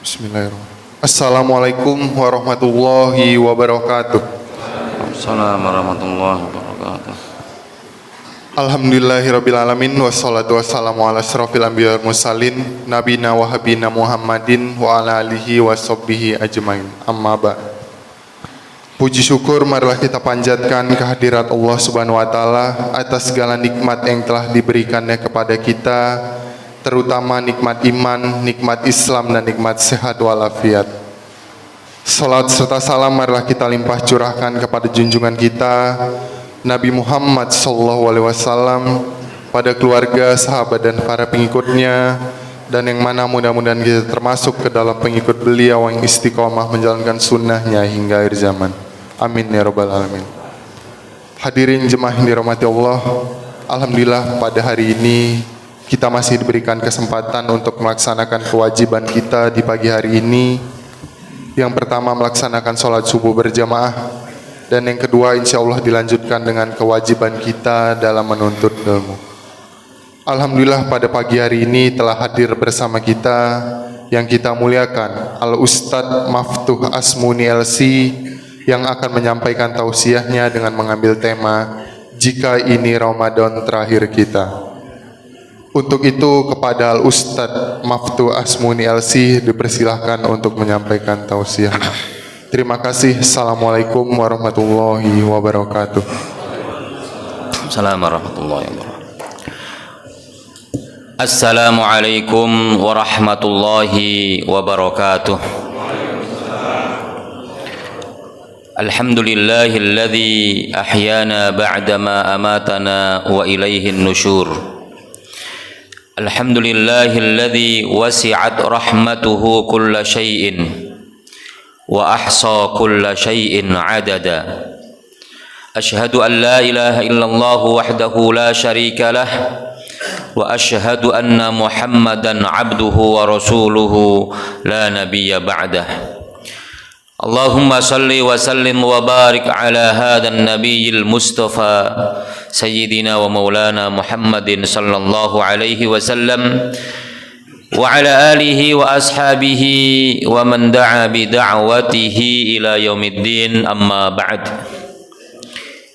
Bismillahirrahmanirrahim. Assalamualaikum warahmatullahi wabarakatuh. Assalamualaikum warahmatullahi wabarakatuh. Alhamdulillahirrabbilalamin. Wassalatu wassalamu ala asrofil anbiya wal mursalin nabina wa habina Muhammadin wa ala alihi wa sahbihi ajmain. Amma ba'. Puji syukur marilah kita panjatkan kehadirat Allah Subhanahu wa taala atas segala nikmat yang telah diberikannya kepada kita, terutama nikmat iman, nikmat Islam, dan nikmat sehat walafiat. Salat serta salam marilah kita limpah curahkan kepada junjungan kita Nabi Muhammad SAW, pada keluarga, sahabat, dan para pengikutnya, dan yang mana mudah-mudahan kita termasuk ke dalam pengikut beliau yang istiqomah menjalankan sunnahnya hingga akhir zaman. Amin ya rabbal alamin. Hadirin jemaah yang dirahmati Allah, alhamdulillah pada hari ini kita masih diberikan kesempatan untuk melaksanakan kewajiban kita di pagi hari ini. Yang pertama, melaksanakan sholat subuh berjamaah, dan yang kedua insya Allah dilanjutkan dengan kewajiban kita dalam menuntut ilmu. Alhamdulillah pada pagi hari ini telah hadir bersama kita yang kita muliakan Al-Ustadz Maftuh Asmuni LC, yang akan menyampaikan tausiahnya dengan mengambil tema Jika Ini Ramadan Terakhir Kita. Untuk itu kepada Al-Ustadz Maftuh Asmuni LC dipersilahkan untuk menyampaikan tausiahnya. Terima kasih. Assalamualaikum warahmatullahi wabarakatuh. Assalamualaikum warahmatullahi wabarakatuh. Assalamualaikum warahmatullahi wabarakatuh. Alhamdulillahilladzi ahyana ba'dama amatana wa ilaihin nusyur. Alhamdulillahilladzi wasi'at rahmatuhu kulla syai'in wa ahsa kulla syai'in adada. Asyhadu an la ilaha illallah wahdahu la syarika lah wa asyhadu anna Muhammadan abduhu wa rasuluhu la nabiyya ba'dah. Allahumma salli wa sallim wa barik ala hadzal nabiyil mustafa sayyidina wa maulana Muhammadin sallallahu alaihi wasallam wa ala alihi wa ashabihi wa man da'a bi da'watihi ila yaumiddin, amma ba'd.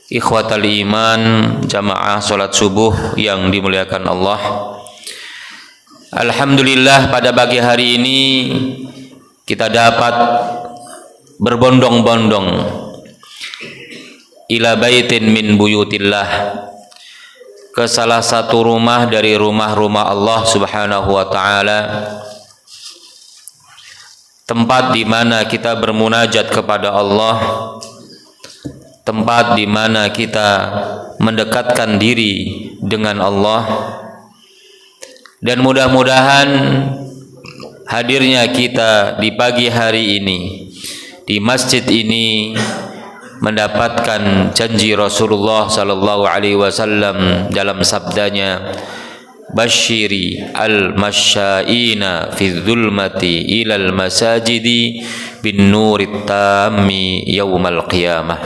Ikhwatal iman, jamaah salat subuh yang dimuliakan Allah, alhamdulillah pada pagi hari ini kita dapat berbondong-bondong ila baitin min buyutillah, ke salah satu rumah dari rumah-rumah Allah Subhanahu wa taala, tempat di mana kita bermunajat kepada Allah, tempat di mana kita mendekatkan diri dengan Allah. Dan mudah-mudahan hadirnya kita di pagi hari ini di masjid ini mendapatkan janji Rasulullah sallallahu alaihi wasallam dalam sabdanya, basyiri al-masyaina fi dzulmati ilal masajidi bin nurit tammi yaumal qiyamah.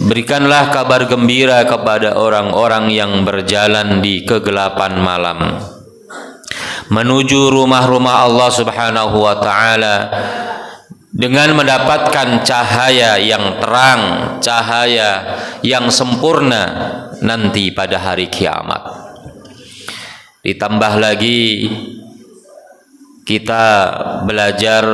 Berikanlah kabar gembira kepada orang-orang yang berjalan di kegelapan malam menuju rumah-rumah Allah Subhanahu wa taala dengan mendapatkan cahaya yang terang, cahaya yang sempurna nanti pada hari kiamat. Ditambah lagi kita belajar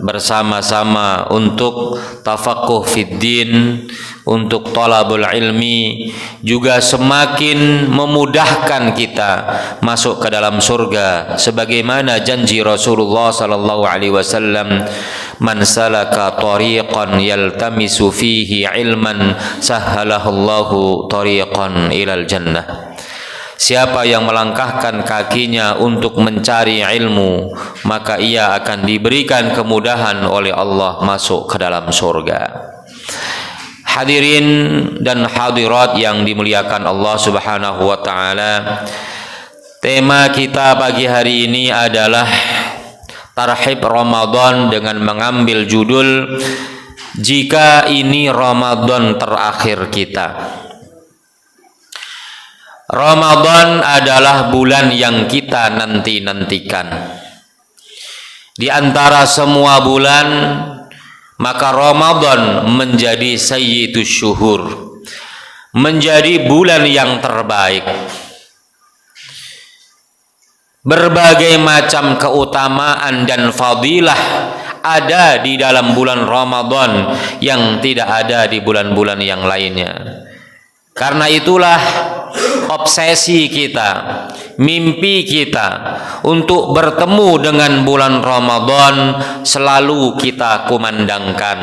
bersama-sama untuk tafaqquh fiddin, untuk thalabul ilmi, juga semakin memudahkan kita masuk ke dalam surga sebagaimana janji Rasulullah sallallahu alaihi wasallam, man salaka tariqan yaltamisu fihi ilman sahhalallahu tariqan ilal jannah. Siapa yang melangkahkan kakinya untuk mencari ilmu, maka ia akan diberikan kemudahan oleh Allah masuk ke dalam surga. Hadirin dan hadirat yang dimuliakan Allah Subhanahu wa taala. Tema kita pagi hari ini adalah Tarhib Ramadan dengan mengambil judul Jika ini Ramadan terakhir kita. Ramadan adalah bulan yang kita nanti-nantikan. Di antara semua bulan, maka Ramadan menjadi sayyidus syuhur, menjadi bulan yang terbaik. Berbagai macam keutamaan dan fadilah ada di dalam bulan Ramadan yang tidak ada di bulan-bulan yang lainnya. Karena itulah obsesi kita, mimpi kita untuk bertemu dengan bulan Ramadan selalu kita kumandangkan.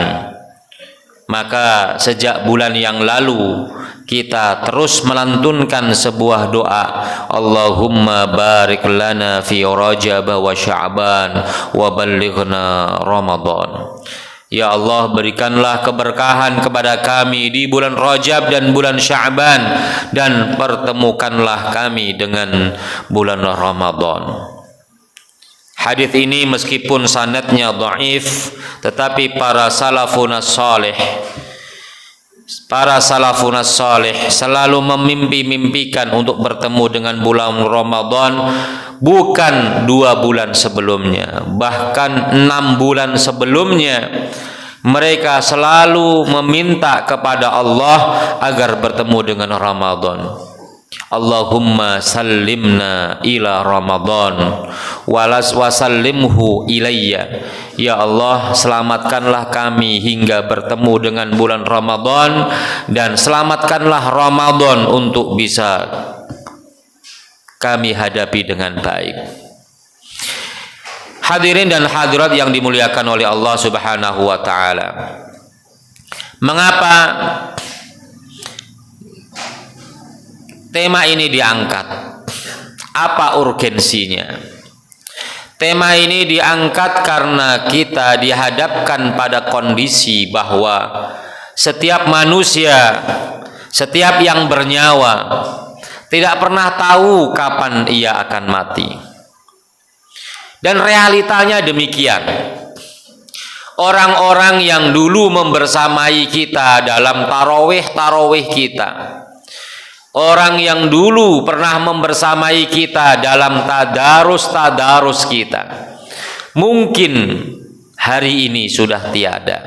Maka sejak bulan yang lalu kita terus melantunkan sebuah doa, Allahumma barik lana fi Rajab wa Sya'ban wa ballighna Ramadan. Ya Allah, berikanlah keberkahan kepada kami di bulan Rajab dan bulan Sya'ban, dan pertemukanlah kami dengan bulan Ramadan. Hadis ini meskipun sanadnya dhaif, tetapi para salafun salih selalu memimpi-mimpikan untuk bertemu dengan bulan Ramadan, bukan 2 bulan sebelumnya, bahkan 6 bulan sebelumnya. Mereka selalu meminta kepada Allah agar bertemu dengan Ramadan. Allahumma sallimna ila Ramadan wasallimhu ilayya. Ya Allah, selamatkanlah kami hingga bertemu dengan bulan Ramadan, dan selamatkanlah Ramadan untuk bisa kami hadapi dengan baik. Hadirin dan hadirat yang dimuliakan oleh Allah Subhanahu wa taala. Mengapa tema ini diangkat? Apa urgensinya? Tema ini diangkat karena kita dihadapkan pada kondisi bahwa setiap manusia, setiap yang bernyawa tidak pernah tahu kapan ia akan mati. Dan realitanya demikian. Orang-orang yang dulu membersamai kita dalam tarawih kita, orang yang dulu pernah membersamai kita dalam tadarus kita, mungkin hari ini sudah tiada.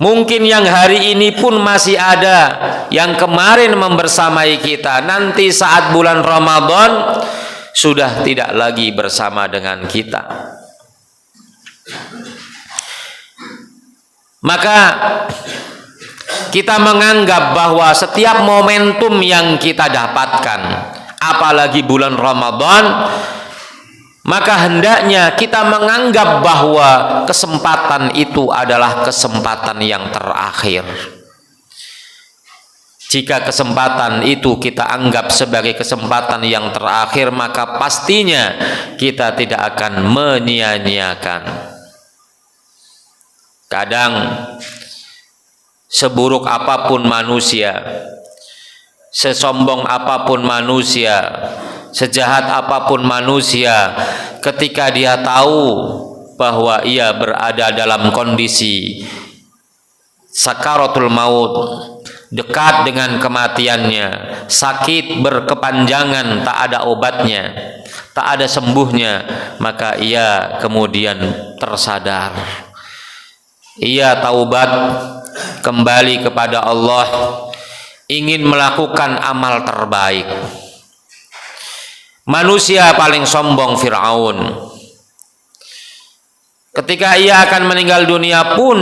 Mungkin yang hari ini pun masih ada, yang kemarin membersamai kita, nanti saat bulan Ramadan sudah tidak lagi bersama dengan kita. Maka kita menganggap bahwa setiap momentum yang kita dapatkan, apalagi bulan Ramadan, maka hendaknya kita menganggap bahwa kesempatan itu adalah kesempatan yang terakhir. Jika kesempatan itu kita anggap sebagai kesempatan yang terakhir, maka pastinya kita tidak akan menyia-nyiakan. Kadang seburuk apapun manusia, sesombong apapun manusia, sejahat apapun manusia, ketika dia tahu bahwa ia berada dalam kondisi sakaratul maut, dekat dengan kematiannya, sakit berkepanjangan, tak ada obatnya, tak ada sembuhnya, maka ia kemudian tersadar. Ia taubat, kembali kepada Allah, ingin melakukan amal terbaik. Manusia paling sombong Fir'aun. Ketika ia akan meninggal dunia pun,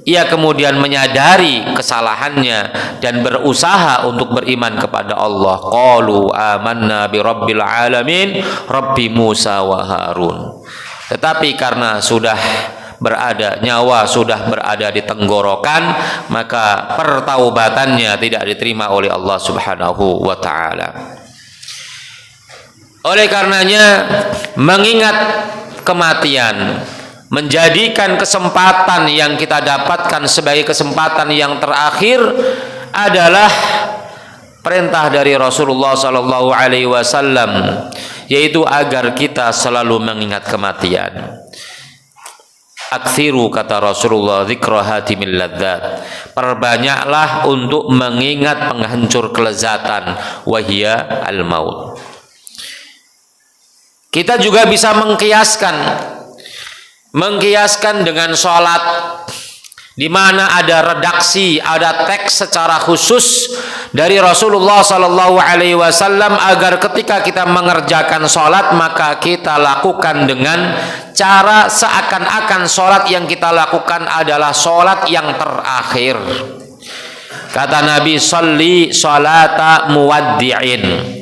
ia kemudian menyadari kesalahannya dan berusaha untuk beriman kepada Allah. Qalu amanna bi rabbil alamin, Rabbi Musa wa Harun. Tetapi karena sudah nyawa sudah berada di tenggorokan, maka pertaubatannya tidak diterima oleh Allah Subhanahu wa taala. Oleh karenanya, mengingat kematian, menjadikan kesempatan yang kita dapatkan sebagai kesempatan yang terakhir adalah perintah dari Rasulullah sallallahu alaihi wasallam, yaitu agar kita selalu mengingat kematian. Aktsiru, kata Rasulullah, dzikra hatimil ladzat. Perbanyaklah untuk mengingat penghancur kelezatan, wahia al-maut. Kita juga bisa mengkiaskan dengan sholat, di mana ada redaksi, ada teks secara khusus dari Rasulullah sallallahu alaihi wasallam agar ketika kita mengerjakan sholat maka kita lakukan dengan cara seakan-akan sholat yang kita lakukan adalah sholat yang terakhir. Kata Nabi, sholli sholata muwaddi'in.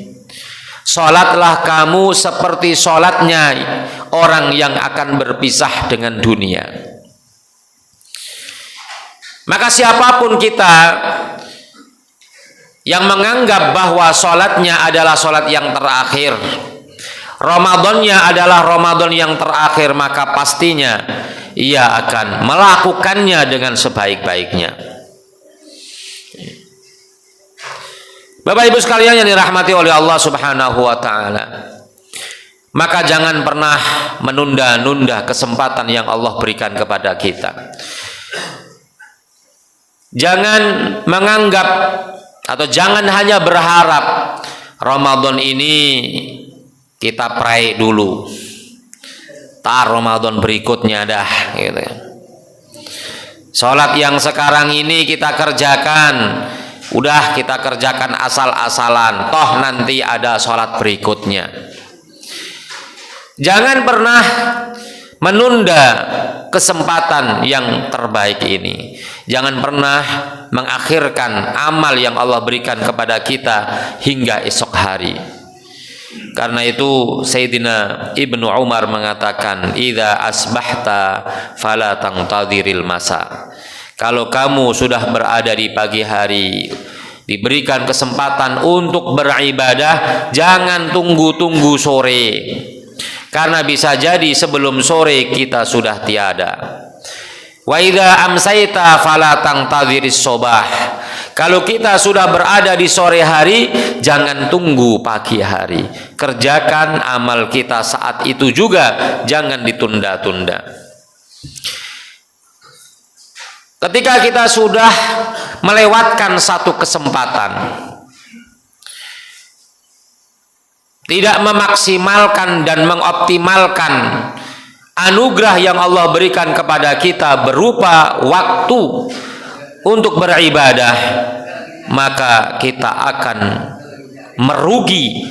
Sholatlah kamu seperti sholatnya orang yang akan berpisah dengan dunia. Maka siapapun kita yang menganggap bahwa sholatnya adalah sholat yang terakhir, Ramadannya adalah Ramadan yang terakhir, maka pastinya ia akan melakukannya dengan sebaik-baiknya. Bapak Ibu sekalian yang dirahmati oleh Allah Subhanahu wa taala, maka jangan pernah menunda-nunda kesempatan yang Allah berikan kepada kita. Jangan menganggap atau jangan hanya berharap Ramadan ini kita pray dulu, tar Ramadan berikutnya dah gitu. Sholat yang sekarang ini kita kerjakan, udah kita kerjakan asal-asalan, toh nanti ada sholat berikutnya. Jangan pernah menunda kesempatan yang terbaik ini. Jangan pernah mengakhirkan amal yang Allah berikan kepada kita hingga esok hari. Karena itu Sayyidina Ibnu Umar mengatakan, idza asbahta fala tangtadiril masa. Kalau kamu sudah berada di pagi hari, diberikan kesempatan untuk beribadah, jangan tunggu-tunggu sore. Karena bisa jadi sebelum sore kita sudah tiada. Wa idza amsayta fala tangtadhiris sobah. Kalau kita sudah berada di sore hari, jangan tunggu pagi hari. Kerjakan amal kita saat itu juga, jangan ditunda-tunda. Ketika kita sudah melewatkan satu kesempatan, tidak memaksimalkan dan mengoptimalkan anugerah yang Allah berikan kepada kita berupa waktu untuk beribadah, maka kita akan merugi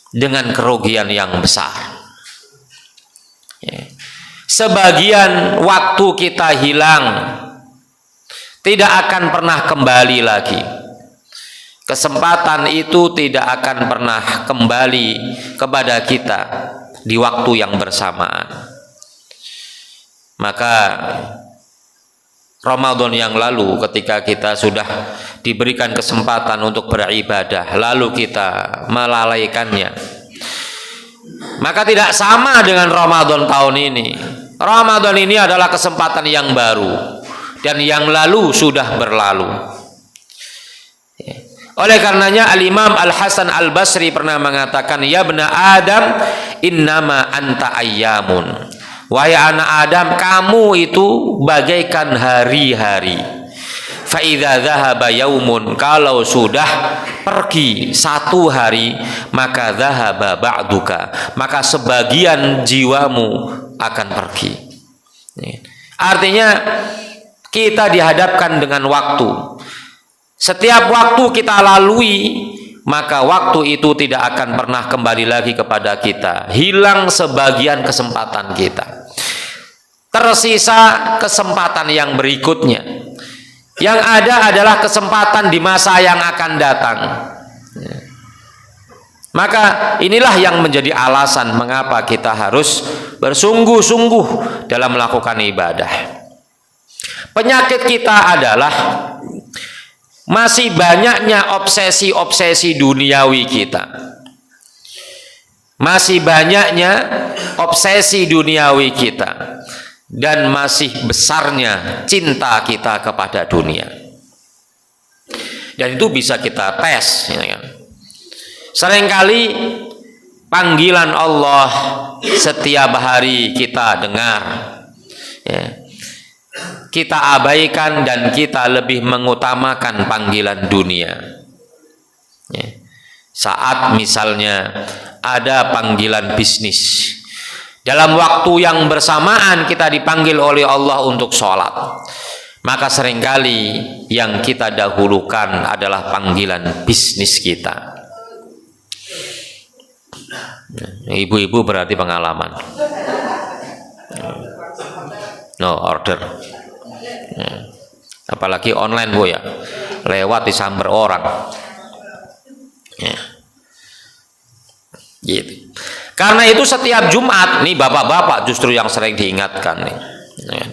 dengan kerugian yang besar. Sebagian waktu kita hilang, tidak akan pernah kembali lagi. Kesempatan itu tidak akan pernah kembali kepada kita di waktu yang bersamaan. Maka Ramadan yang lalu ketika kita sudah diberikan kesempatan untuk beribadah, lalu kita melalaikannya, maka tidak sama dengan Ramadan tahun ini. Ramadan ini adalah kesempatan yang baru, dan yang lalu sudah berlalu. Oleh karenanya Al-Imam Al-Hasan Al-Basri pernah mengatakan, ya bna Adam innama anta ayyamun. Wahai anak Adam, kamu itu bagaikan hari-hari. Fa idza dzahaba yaumun, kalau sudah pergi satu hari, maka dzahaba ba'duka, maka sebagian jiwamu akan pergi. Artinya kita dihadapkan dengan waktu. Setiap waktu kita lalui, maka waktu itu tidak akan pernah kembali lagi kepada kita. Hilang sebagian kesempatan kita, tersisa kesempatan yang berikutnya. Yang ada adalah kesempatan di masa yang akan datang. Maka inilah yang menjadi alasan mengapa kita harus bersungguh-sungguh dalam melakukan ibadah. Penyakit kita adalah masih banyaknya obsesi-obsesi duniawi kita. masih banyaknya obsesi duniawi kita, dan masih besarnya cinta kita kepada dunia. Dan itu bisa kita tes, ya kan? Seringkali panggilan Allah setiap hari kita dengar, ya, kita abaikan dan kita lebih mengutamakan panggilan dunia, ya. Saat misalnya ada panggilan bisnis, dalam waktu yang bersamaan kita dipanggil oleh Allah untuk sholat, maka seringkali yang kita dahulukan adalah panggilan bisnis kita. Ibu-ibu berarti pengalaman. No order. Apalagi online, Bu, ya, lewat disamber orang. Ya. Gitu. Karena itu setiap Jumat nih, bapak-bapak justru yang sering diingatkan nih. Ya.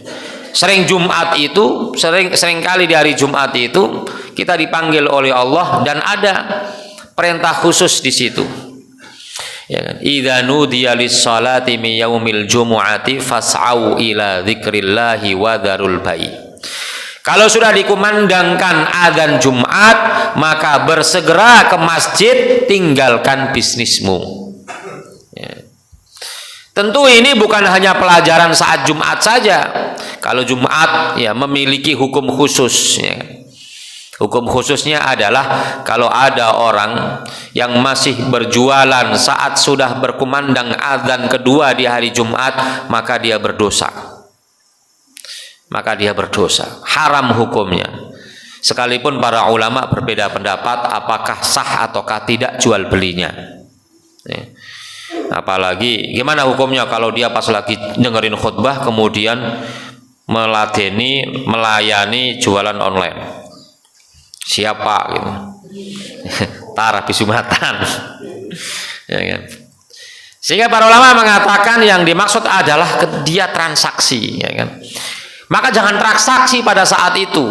Sering Jumat itu, sering kali di hari Jumat itu kita dipanggil oleh Allah dan ada perintah khusus di situ. Ya kan? Idza nudiya lis-salati min yaumil jumu'ati fas'au ila dzikrillahi wa dzarul bai'. Kalau sudah dikumandangkan azan Jumat, maka bersegera ke masjid, tinggalkan bisnismu. Ya. Tentu ini bukan hanya pelajaran saat Jumat saja. Kalau Jumat ya memiliki hukum khusus, ya. Hukum khususnya adalah kalau ada orang yang masih berjualan saat sudah berkumandang azan kedua di hari Jumat, maka dia berdosa. Maka dia berdosa, haram hukumnya. Sekalipun para ulama berbeda pendapat apakah sah ataukah tidak jual belinya. Ya. Apalagi gimana hukumnya kalau dia pas lagi dengerin khutbah kemudian melayani jualan online. Siapa gitu? Tarah bisumatan. Ya kan? Sehingga para ulama mengatakan yang dimaksud adalah dia transaksi, ya kan? Maka jangan transaksi pada saat itu,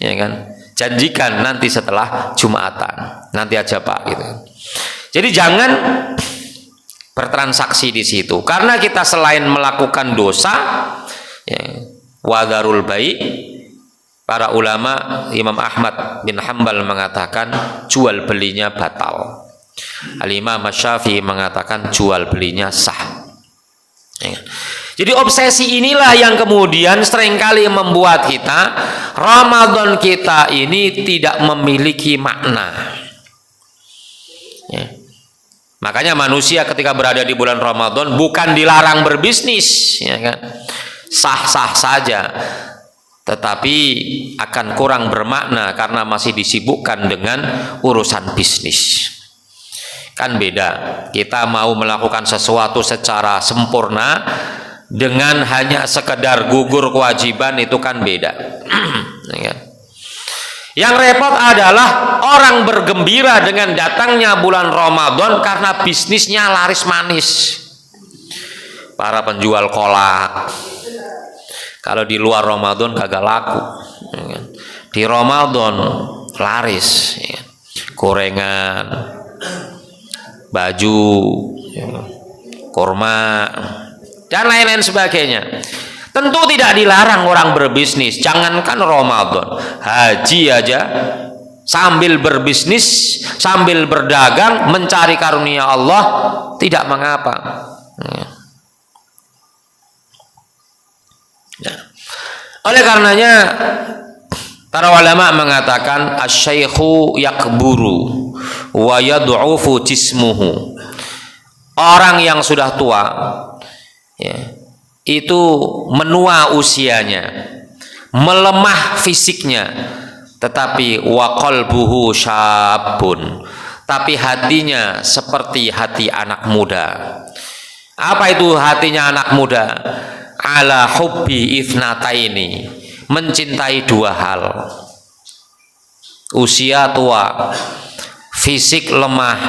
ya kan? Janjikan nanti setelah Jumatan, nanti aja Pak, gitu. Jadi jangan bertransaksi di situ, karena kita selain melakukan dosa, ya, wadarul bai', para ulama Imam Ahmad bin Hanbal mengatakan jual belinya batal. Al-Imam Syafi'i mengatakan jual belinya sah. Ya. Jadi obsesi inilah yang kemudian seringkali membuat kita Ramadan kita ini tidak memiliki makna. Ya. Makanya manusia ketika berada di bulan Ramadan bukan dilarang berbisnis, ya kan? Sah-sah saja, tetapi akan kurang bermakna karena masih disibukkan dengan urusan bisnis. Kan beda, kita mau melakukan sesuatu secara sempurna dengan hanya sekedar gugur kewajiban, itu kan beda. Yang repot adalah orang bergembira dengan datangnya bulan Ramadan karena bisnisnya laris manis. Para penjual kolak, kalau di luar Ramadan kagak laku, di Ramadan laris, gorengan, baju, kurma, dan lain-lain sebagainya. Tentu tidak dilarang orang berbisnis, jangankan Ramadan, haji aja sambil berbisnis, sambil berdagang, mencari karunia Allah, tidak mengapa. Nah, oleh karenanya para ulama mengatakan asy-syaikhu yakburu wa yad'ufu jismuhu. Orang yang sudah tua, ya, itu menua usianya, melemah fisiknya, tetapi wa qalbuhu syabun, tapi hatinya seperti hati anak muda. Apa itu hatinya anak muda? Ala hubbi ithnataini, mencintai dua hal. Usia tua, fisik lemah,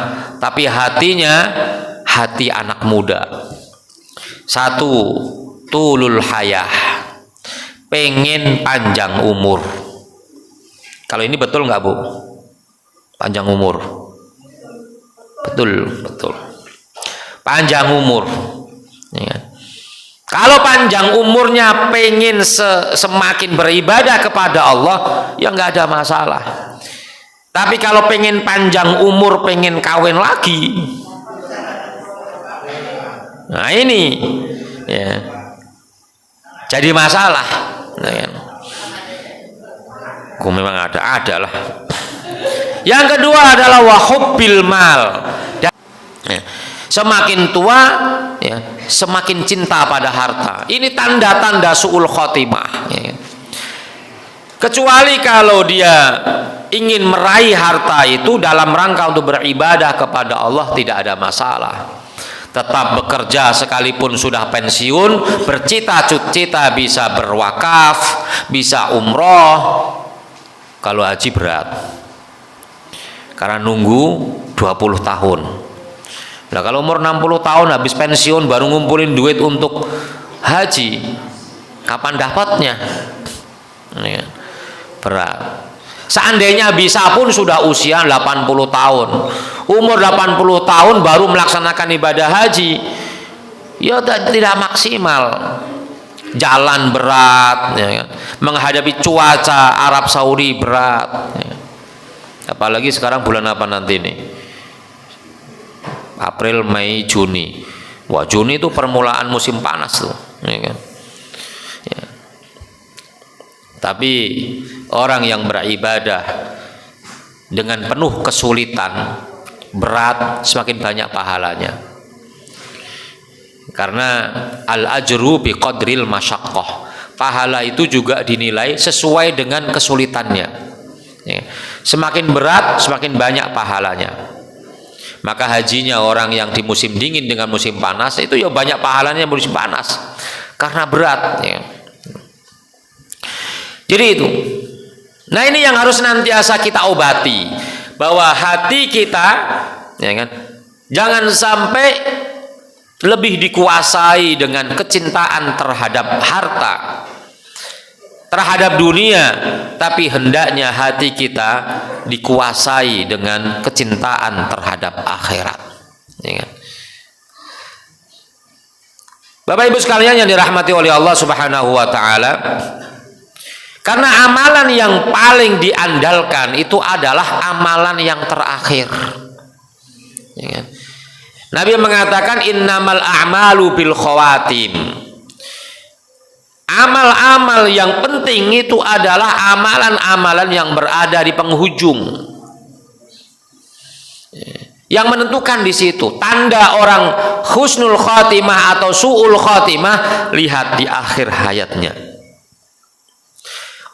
tapi hatinya hati anak muda. Satu, tulul hayah, pengen panjang umur. Kalau ini betul nggak Bu? Panjang umur. Betul, betul. panjang umur. Ya. Kalau panjang umurnya pengen semakin beribadah kepada Allah, ya nggak ada masalah. Tapi kalau pengen panjang umur, pengen kawin lagi, nah ini ya jadi masalah. Nah, ya. Memang ada lah. Yang kedua adalah wahubbil mal. Semakin tua, ya, semakin cinta pada harta. Ini tanda-tanda su'ul khotimah. Ya. Kecuali kalau dia ingin meraih harta itu dalam rangka untuk beribadah kepada Allah, tidak ada masalah. Tetap bekerja sekalipun sudah pensiun, bercita-cita bisa berwakaf, bisa umroh. Kalau haji berat, karena nunggu 20 tahun. Nah kalau umur 60 tahun habis pensiun baru ngumpulin duit untuk haji, kapan dapatnya? Ya, berat. Seandainya bisa pun sudah usia 80 tahun, umur 80 tahun baru melaksanakan ibadah haji, ya tidak maksimal. Jalan berat, ya, menghadapi cuaca Arab Saudi berat, ya. Apalagi sekarang bulan apa nanti nih? April, Mei, Juni. Wah, Juni itu permulaan musim panas tuh, ya kan? Ya. Tapi orang yang beribadah dengan penuh kesulitan, berat, semakin banyak pahalanya. Karena al-ajru biqadril masyaqqah. Pahala itu juga dinilai sesuai dengan kesulitannya. Ya. Semakin berat, semakin banyak pahalanya. Maka hajinya orang yang di musim dingin dengan musim panas itu ya banyak pahalanya musim panas karena berat, ya. Jadi itu. Nah ini yang harus nantiasa kita obati, bahwa hati kita, ya kan, jangan sampai lebih dikuasai dengan kecintaan terhadap harta, terhadap dunia, tapi hendaknya hati kita dikuasai dengan kecintaan terhadap akhirat. Ya. Bapak Ibu sekalian yang dirahmati oleh Allah Subhanahu wa taala, karena amalan yang paling diandalkan itu adalah amalan yang terakhir. Ya. Nabi mengatakan innamal a'malu bil khawatim. Amal-amal yang penting itu adalah amalan-amalan yang berada di penghujung. Yang menentukan di situ tanda orang husnul khotimah atau su'ul khotimah, lihat di akhir hayatnya.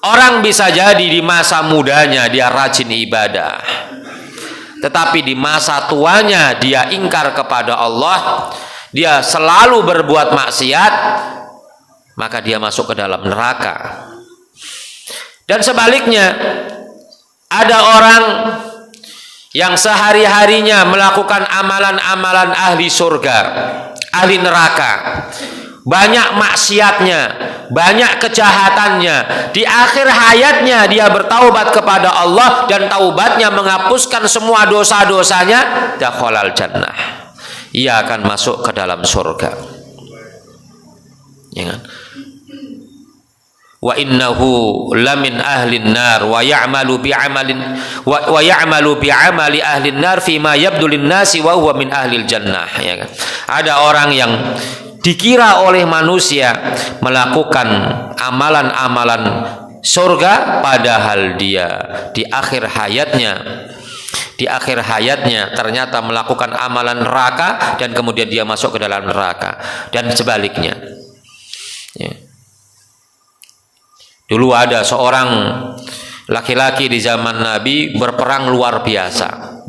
Orang bisa jadi di masa mudanya dia rajin ibadah, tetapi di masa tuanya dia ingkar kepada Allah, dia selalu berbuat maksiat, maka dia masuk ke dalam neraka. Dan sebaliknya, ada orang yang sehari-harinya melakukan amalan-amalan ahli surga, ahli neraka, banyak maksiatnya, banyak kejahatannya, di akhir hayatnya dia bertaubat kepada Allah dan taubatnya menghapuskan semua dosa-dosanya, dakhalal jannah, ia akan masuk ke dalam surga. Ya kan? Wa innahu lamin ahlin nar wa ya'malu bi amali ahlin nar fima yabdu lin nasi wa huwa min ahlil jannah. Ya kan? Ada orang yang dikira oleh manusia melakukan amalan-amalan surga, padahal dia di akhir hayatnya ternyata melakukan amalan neraka dan kemudian dia masuk ke dalam neraka, dan sebaliknya. Ya. Dulu ada seorang laki-laki di zaman Nabi berperang luar biasa,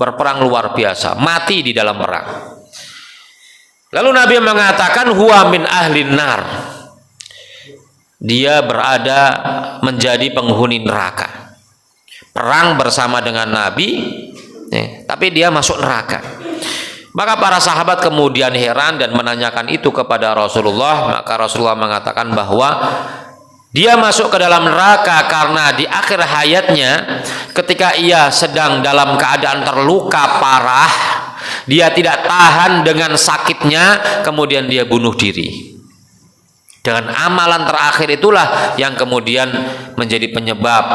mati di dalam perang. Lalu Nabi mengatakan huwa min ahlin nar, dia berada menjadi penghuni neraka. Perang bersama dengan Nabi, ya, tapi dia masuk neraka. Maka para sahabat kemudian heran dan menanyakan itu kepada Rasulullah. Maka Rasulullah mengatakan bahwa dia masuk ke dalam neraka karena di akhir hayatnya ketika ia sedang dalam keadaan terluka parah, Dia tidak tahan dengan sakitnya, kemudian dia bunuh diri. Dengan amalan terakhir itulah yang kemudian menjadi penyebab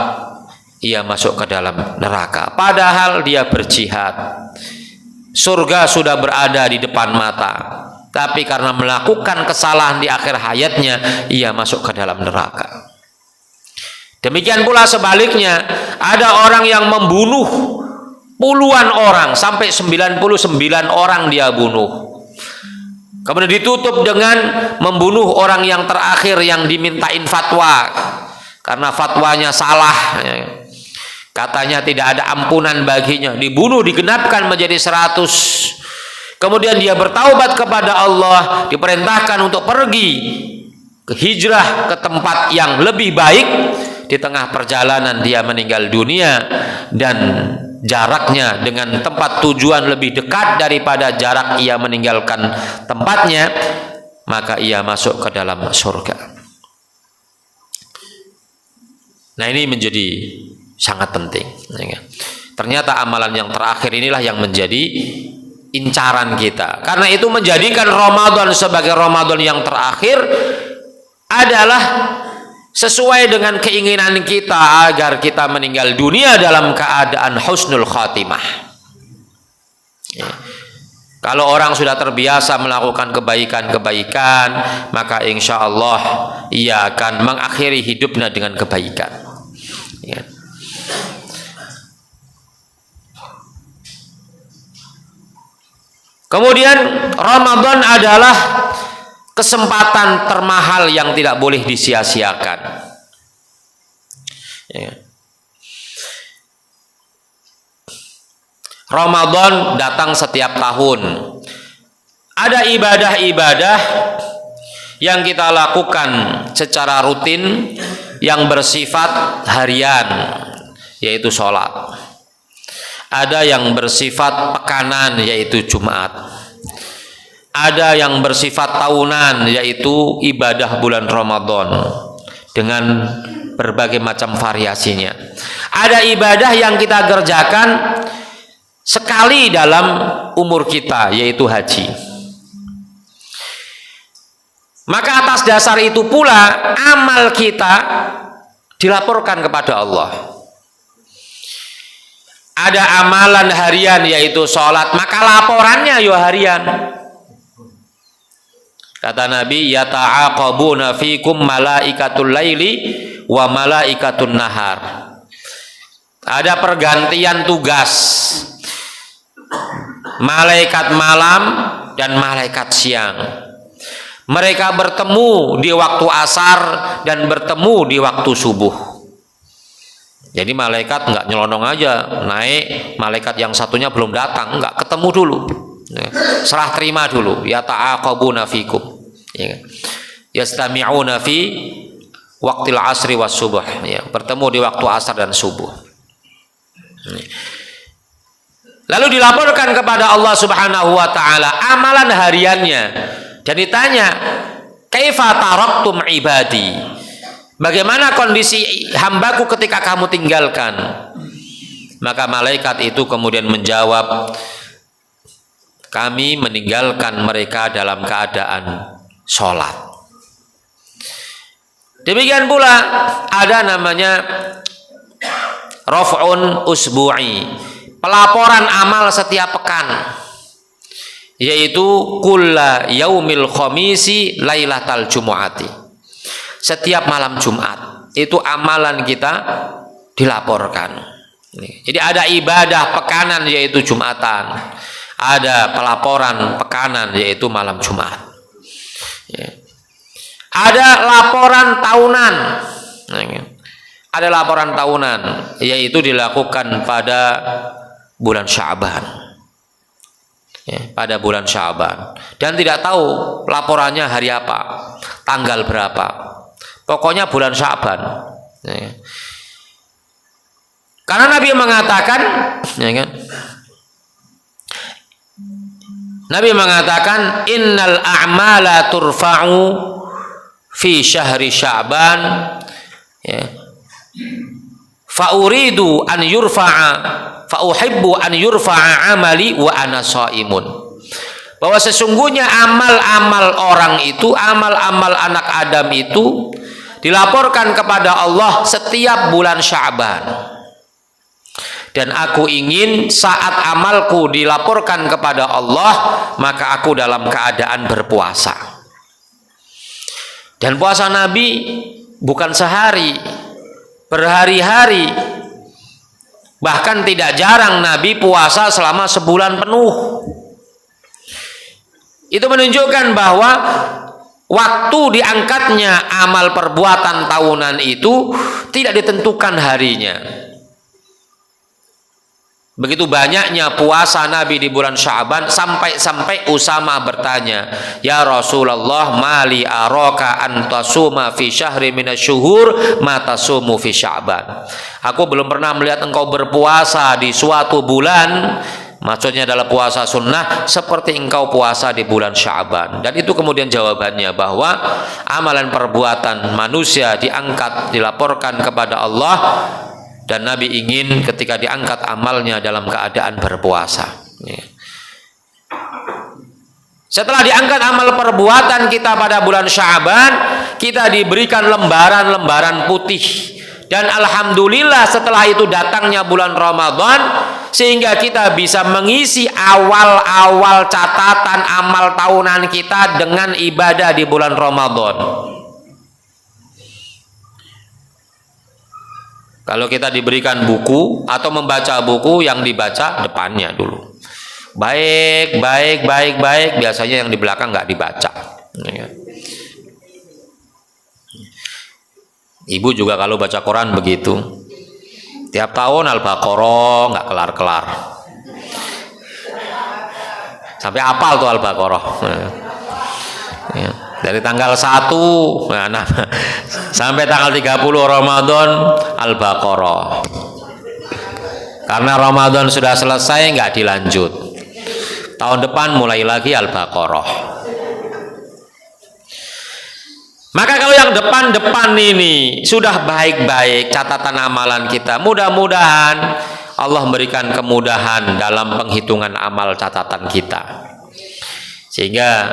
ia masuk ke dalam neraka. Padahal dia berjihad. Surga sudah berada di depan mata. Tapi karena melakukan kesalahan di akhir hayatnya, ia masuk ke dalam neraka. Demikian pula sebaliknya, ada orang yang membunuh puluhan orang, sampai 99 orang dia bunuh. Kemudian ditutup dengan membunuh orang yang terakhir yang dimintain fatwa, karena fatwanya salah, katanya tidak ada ampunan baginya, dibunuh, digenapkan menjadi 100. Kemudian dia bertaubat kepada Allah, diperintahkan untuk pergi ke hijrah ke tempat yang lebih baik. Di tengah perjalanan dia meninggal dunia, dan jaraknya dengan tempat tujuan lebih dekat daripada jarak ia meninggalkan tempatnya, maka ia masuk ke dalam surga. Nah, ini menjadi sangat penting. Ternyata amalan yang terakhir inilah yang menjadi incaran kita. Karena itu menjadikan Ramadan sebagai Ramadan yang terakhir adalah sesuai dengan keinginan kita agar kita meninggal dunia dalam keadaan husnul khatimah. Ya. Kalau orang sudah terbiasa melakukan kebaikan-kebaikan, maka insya Allah ia akan mengakhiri hidupnya dengan kebaikan. Ya. Kemudian Ramadan adalah kesempatan termahal yang tidak boleh disia-siakan. Ya. Ramadan datang setiap tahun. Ada ibadah-ibadah yang kita lakukan secara rutin yang bersifat harian, yaitu sholat. Ada yang bersifat pekanan, yaitu Jumat. Ada yang bersifat tahunan, yaitu ibadah bulan Ramadan dengan berbagai macam variasinya. Ada ibadah yang kita kerjakan sekali dalam umur kita, yaitu haji. Maka atas dasar itu pula amal kita dilaporkan kepada Allah. Ada amalan harian, yaitu sholat, maka laporannya ya harian. Kata Nabi, yata'aqabuna fikum malaikatul laili wa malaikatun nahar. Ada pergantian tugas, malaikat malam dan malaikat siang. Mereka bertemu di waktu asar dan bertemu di waktu subuh. Jadi malaikat nggak nyelonong aja naik, malaikat yang satunya belum datang, nggak ketemu dulu. Serah terima dulu. Yata'aqabuna fikum, ya. Yastami'una fi waqtil asri was subuh, ya. Bertemu di waktu asar dan subuh. Lalu dilaporkan kepada Allah Subhanahu wa taala amalan hariannya, dan ditanya, "Kaifa taraktum ibadi?" Bagaimana kondisi hambaku ketika kamu tinggalkan? Maka malaikat itu kemudian menjawab, kami meninggalkan mereka dalam keadaan sholat. Demikian pula ada namanya raf'un usbu'i, pelaporan amal setiap pekan, yaitu kulla yaumil khamisi lailatal jumu'ati. Setiap malam Jumat itu amalan kita dilaporkan. Jadi ada ibadah pekanan, yaitu Jumatan. Ada pelaporan pekanan, yaitu malam Jumat. Ada laporan tahunan. Ada laporan tahunan, yaitu dilakukan pada bulan Sya'ban. Pada bulan Sya'ban. Dan tidak tahu laporannya hari apa, tanggal berapa. Pokoknya bulan Sya'ban. Karena Nabi mengatakan, Nabi mengatakan, innal a'mala turfa'u fi syahri Sya'ban, fa uridu an yurfa'a fa uhibbu an yurfa'a amali wa ana shaimun. Bahwa sesungguhnya amal-amal orang itu, amal-amal anak Adam itu dilaporkan kepada Allah setiap bulan Sya'ban. Dan aku ingin saat amalku dilaporkan kepada Allah, maka aku dalam keadaan berpuasa. Dan puasa Nabi bukan sehari, berhari-hari. Bahkan tidak jarang Nabi puasa selama sebulan penuh. Itu menunjukkan bahwa waktu diangkatnya amal perbuatan tahunan itu tidak ditentukan harinya. Begitu banyaknya puasa Nabi di bulan Sya'ban sampai Usama bertanya, "Ya Rasulullah, mali araka antasuma fi syahri minasyuhur ma tasumu fi Sya'ban." Aku belum pernah melihat engkau berpuasa di suatu bulan, maksudnya adalah puasa sunnah, seperti engkau puasa di bulan Sya'ban. Dan itu kemudian jawabannya bahwa amalan perbuatan manusia diangkat, dilaporkan kepada Allah. Dan Nabi ingin ketika diangkat amalnya dalam keadaan berpuasa. Setelah diangkat amal perbuatan kita pada bulan Sya'ban, kita diberikan lembaran-lembaran putih. Dan alhamdulillah setelah itu datangnya bulan Ramadan, sehingga kita bisa mengisi awal-awal catatan amal tahunan kita dengan ibadah di bulan Ramadan. Kalau kita diberikan buku atau membaca buku, yang dibaca depannya dulu. Baik, biasanya yang di belakang nggak dibaca. Ibu juga kalau baca Quran begitu. Tiap tahun Al-Baqarah nggak kelar-kelar. Sampai hafal tuh Al-Baqarah. Dari tanggal 1 sampai tanggal 30 Ramadan Al-Baqarah. Karena Ramadan sudah selesai, nggak dilanjut. Tahun depan mulai lagi Al-Baqarah. Maka kalau yang depan-depan ini sudah baik-baik catatan amalan kita, mudah-mudahan Allah memberikan kemudahan dalam penghitungan amal catatan kita. Sehingga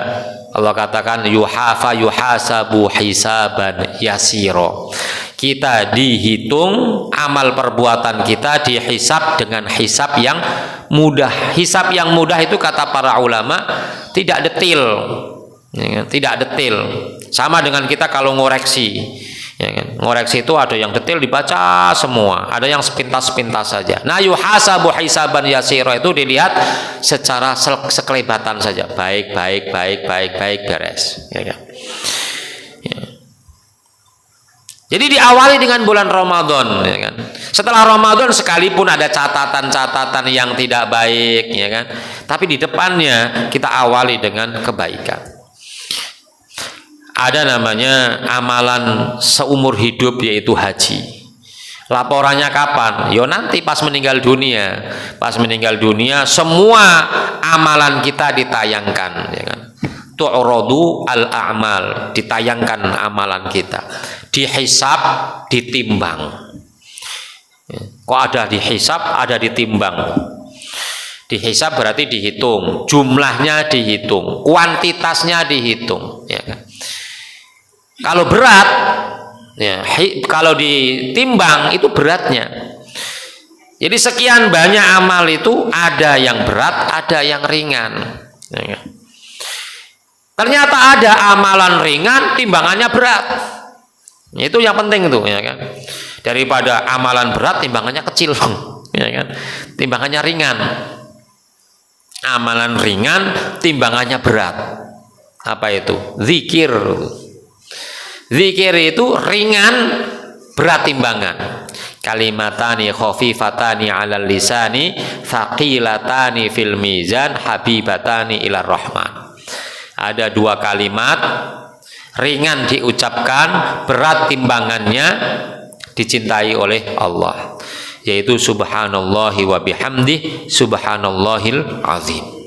Allah katakan yuhasabu hisaban yasiro. Kita dihitung amal perbuatan kita, dihisab dengan hisab yang mudah. Hisab yang mudah itu kata para ulama tidak detil. Tidak detil. Sama dengan kita kalau ngoreksi. Ngoreksi itu ada yang detail dibaca semua, ada yang sepintas-sepintas saja. Nah, yuhasabu hisaban yasiro itu dilihat secara sekelebatan saja, baik beres. Jadi diawali dengan bulan Ramadan, Setelah Ramadan sekalipun ada catatan-catatan yang tidak baik, tapi di depannya kita awali dengan kebaikan. Ada namanya amalan seumur hidup, yaitu haji. Laporannya kapan? Yo nanti pas meninggal dunia. Pas meninggal dunia semua amalan kita ditayangkan, Tu'radu al-a'mal, ditayangkan amalan kita. Dihisab, ditimbang. Kok ada dihisab, ada ditimbang. Dihisab berarti dihitung, jumlahnya dihitung, kuantitasnya dihitung, Kalau berat, kalau ditimbang itu beratnya. Jadi sekian banyak amal itu ada yang berat, ada yang ringan. Ternyata ada amalan ringan, timbangannya berat. Itu yang penting itu, Daripada amalan berat, timbangannya kecil, Timbangannya ringan. Amalan ringan, timbangannya berat. Apa itu? Zikir. Zikir itu ringan, berat timbangan. Kalimatani khafifatani 'alal lisani, thaqilatani fil mizan, habibatani ilar rahman. Ada dua kalimat ringan diucapkan, berat timbangannya, dicintai oleh Allah, yaitu subhanallahi wa bihamdi, subhanallahil azim.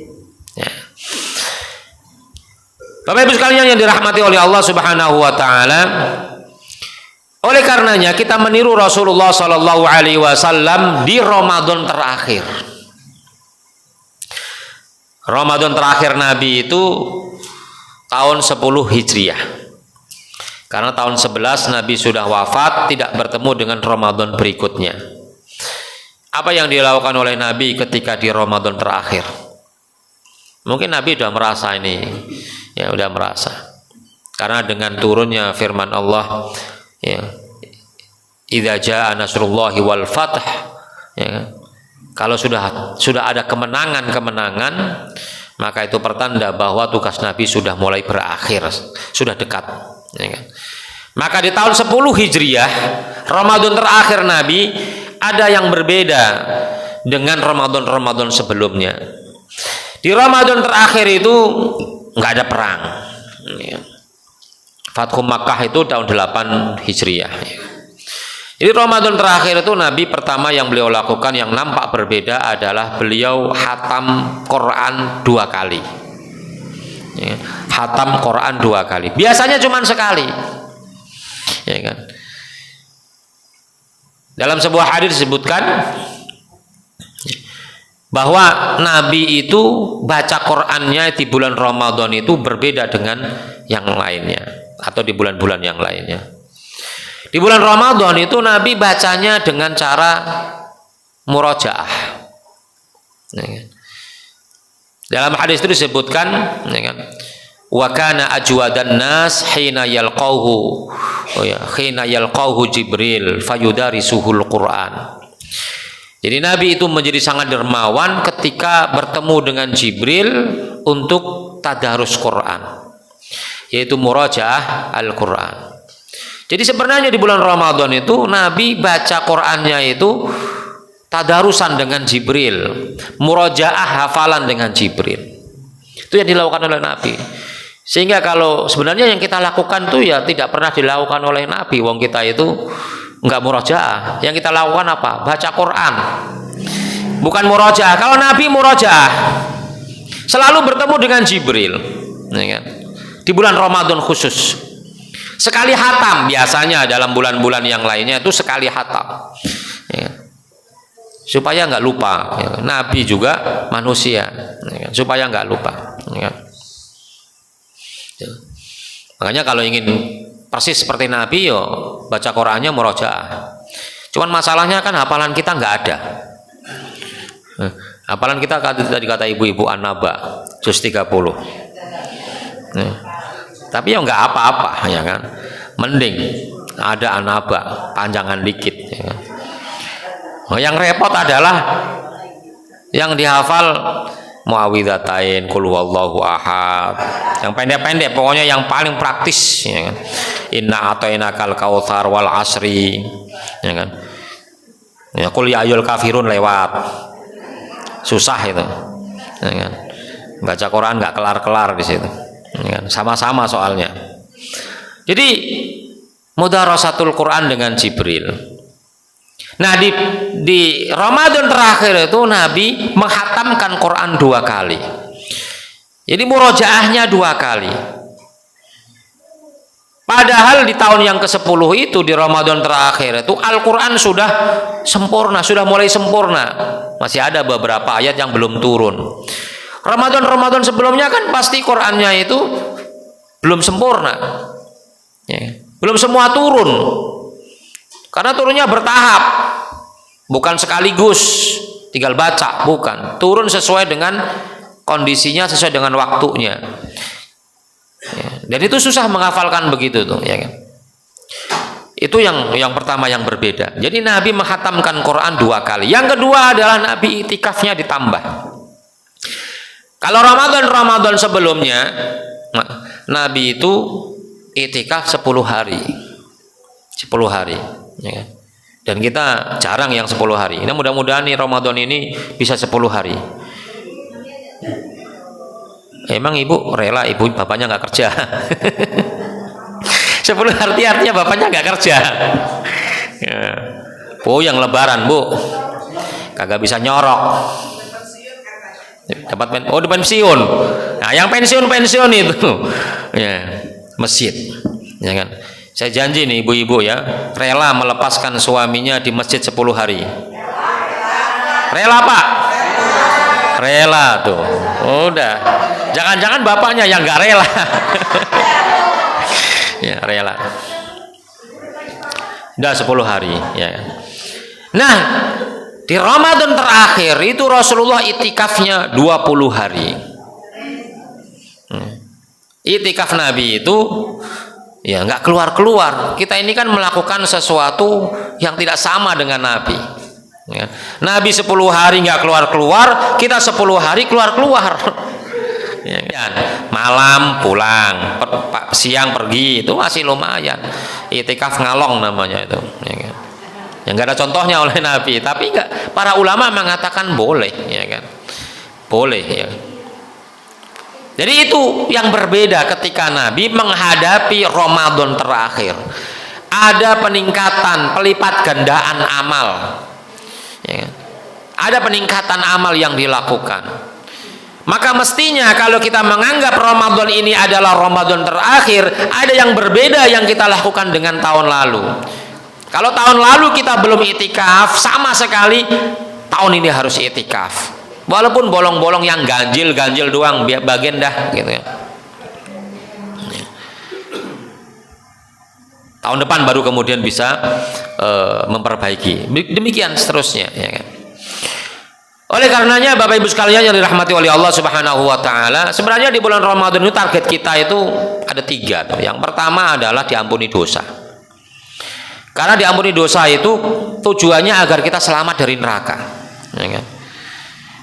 Bapak Ibu sekalian yang dirahmati oleh Allah Subhanahu wa taala, Oleh karenanya kita meniru Rasulullah Shallallahu Alaihi Wasallam di Ramadan terakhir. Ramadan terakhir Nabi itu tahun 10 Hijriah. Karena tahun 11 Nabi sudah wafat, tidak bertemu dengan Ramadan berikutnya. Apa yang dilakukan oleh Nabi ketika di Ramadan terakhir? Mungkin Nabi sudah merasa ini, ya sudah merasa. Karena dengan turunnya firman Allah, ya, idza jaa nasrullahi wal fath, ya, kalau sudah ada kemenangan, maka itu pertanda bahwa tugas Nabi sudah mulai berakhir, sudah dekat, ya kan? Maka di tahun 10 Hijriah, Ramadan terakhir Nabi ada yang berbeda dengan Ramadan sebelumnya. Di Ramadan terakhir itu nggak ada perang, ya. Fathu Makkah itu tahun 8 Hijriah. Jadi Ramadan terakhir itu Nabi pertama yang beliau lakukan yang nampak berbeda adalah beliau khatam Quran 2 kali. Ya, khatam Quran 2 kali. Biasanya cuma sekali. Ya kan? Dalam sebuah hadis disebutkan bahwa Nabi itu baca Qurannya di bulan Ramadan itu berbeda dengan yang lainnya atau di bulan-bulan yang lainnya. Di bulan Ramadan itu Nabi bacanya dengan cara murojaah. Dalam hadis itu disebutkan, wa kana ajwadan nas hina yalqauhu, hina yalqauhu Jibril fayudarisuhul Quran. Jadi Nabi itu menjadi sangat dermawan ketika bertemu dengan Jibril untuk tadarus Quran, yaitu murojaah Al-Quran. Jadi sebenarnya di bulan Ramadan itu Nabi baca Qurannya itu tadarusan dengan Jibril, murojaah hafalan dengan Jibril. Itu yang dilakukan oleh Nabi. Sehingga kalau sebenarnya yang kita lakukan itu ya tidak pernah dilakukan oleh Nabi. Wong kita itu enggak murojaah. Yang kita lakukan apa? Baca Quran. Bukan murojaah. Kalau Nabi murojaah, selalu bertemu dengan Jibril, ya kan? Di bulan Ramadan khusus. Sekali hatam, biasanya dalam bulan-bulan yang lainnya itu sekali hatam, ya, supaya nggak lupa, ya. Nabi juga manusia, ya, supaya nggak lupa, ya. Makanya kalau ingin persis seperti Nabi, yo baca Qurannya murojaah. Cuman masalahnya kan hafalan kita nggak ada. Hafalan kita tadi kata ibu-ibu An-Naba juz 30. Tapi ya nggak apa-apa, ya kan? Mending ada An-Naba panjangan dikit, ya kan? Yang repot adalah yang dihafal Muawwidzatain, Qul huwallahu ahad. Yang pendek-pendek, pokoknya yang paling praktis, ya kan? Inna a'tainakal kautsar wal asri, ya kan? Ya, Qul ya ayyuhal kafirun lewat. Susah itu, ya kan? Baca Quran nggak kelar-kelar di situ. Sama-sama soalnya. Jadi mudarasatul Quran dengan Jibril. Nah di Ramadan terakhir itu Nabi menghatamkan Quran 2 kali. Jadi murojaahnya 2 kali. Padahal di tahun yang ke-10 itu di Ramadan terakhir itu Al-Quran sudah sempurna, sudah mulai sempurna. Masih ada beberapa ayat yang belum turun. Ramadan sebelumnya kan pasti Qurannya itu belum sempurna, ya. Belum semua turun, karena turunnya bertahap, bukan sekaligus tinggal baca, bukan, turun sesuai dengan kondisinya, sesuai dengan waktunya, ya. Dan itu susah menghafalkan begitu tuh, ya kan? Itu yang pertama yang berbeda. Jadi Nabi menghatamkan Quran 2 kali. Yang kedua adalah Nabi itikafnya ditambah. Kalau Ramadan sebelumnya Nabi itu itikaf 10 hari. 10 hari, ya kan? Dan kita jarang yang 10 hari. Nah, mudah-mudahan nih Ramadan ini bisa 10 hari. Emang ibu rela, ibu bapaknya nggak kerja? 10 hari artinya bapaknya nggak kerja. Ya. Bu yang lebaran bu, kagak bisa nyorok. Dapat pensiun. Nah, yang pensiun itu, ya masjid, ya kan? Saya janji nih ibu-ibu ya, rela melepaskan suaminya di masjid 10 hari. Rela Pak? Rela tuh. Udah. Jangan-jangan bapaknya yang nggak rela. Ya, rela. Udah 10 hari ya. Nah, di Ramadan terakhir itu Rasulullah itikafnya 20 hari. Itikaf Nabi itu ya nggak keluar-keluar. Kita ini kan melakukan sesuatu yang tidak sama dengan Nabi. Ya. Nabi 10 hari nggak keluar-keluar, kita 10 hari keluar-keluar. Ya, kan? Malam pulang, siang pergi, itu masih lumayan. Itikaf ngalong namanya itu. Ya, kan? Yang nggak ada contohnya oleh Nabi, tapi nggak. Para ulama mengatakan boleh, ya kan? Boleh, ya. Jadi itu yang berbeda ketika Nabi menghadapi Ramadan terakhir. Ada peningkatan, pelipat gandaan amal. Ya. Ada peningkatan amal yang dilakukan. Maka mestinya kalau kita menganggap Ramadan ini adalah Ramadan terakhir, ada yang berbeda yang kita lakukan dengan tahun lalu. Kalau tahun lalu kita belum itikaf sama sekali, tahun ini harus itikaf. Walaupun bolong-bolong yang ganjil doang bagian dah gitu ya. Tahun depan baru kemudian bisa memperbaiki. Demikian seterusnya ya kan. Oleh karenanya Bapak Ibu sekalian yang dirahmati oleh Allah Subhanahu wa taala, sebenarnya di bulan Ramadan itu target kita itu ada 3. Yang pertama adalah diampuni dosa. Karena diampuni dosa itu tujuannya agar kita selamat dari neraka. Ya kan?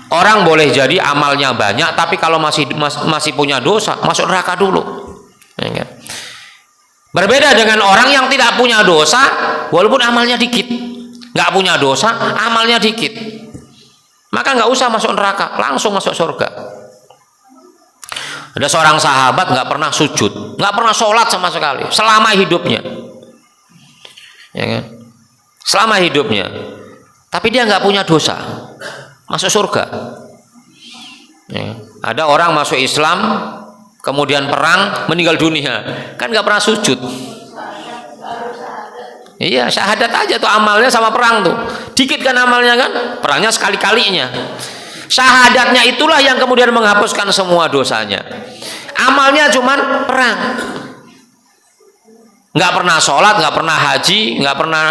Orang boleh jadi amalnya banyak, tapi kalau masih punya dosa, masuk neraka dulu. Ya kan? Berbeda dengan orang yang tidak punya dosa, walaupun amalnya dikit, nggak punya dosa, amalnya dikit, maka nggak usah masuk neraka, langsung masuk surga. Ada seorang sahabat nggak pernah sujud, nggak pernah sholat sama sekali, selama hidupnya, ya kan? Selama hidupnya, tapi dia nggak punya dosa, masuk surga. Ya. Ada orang masuk Islam, kemudian perang, meninggal dunia, kan nggak pernah sujud. Iya, syahadat aja tuh amalnya sama perang tuh, dikit kan amalnya kan, perangnya sekali-kalinya. Syahadatnya itulah yang kemudian menghapuskan semua dosanya. Amalnya cuman perang, nggak pernah sholat, nggak pernah haji, nggak pernah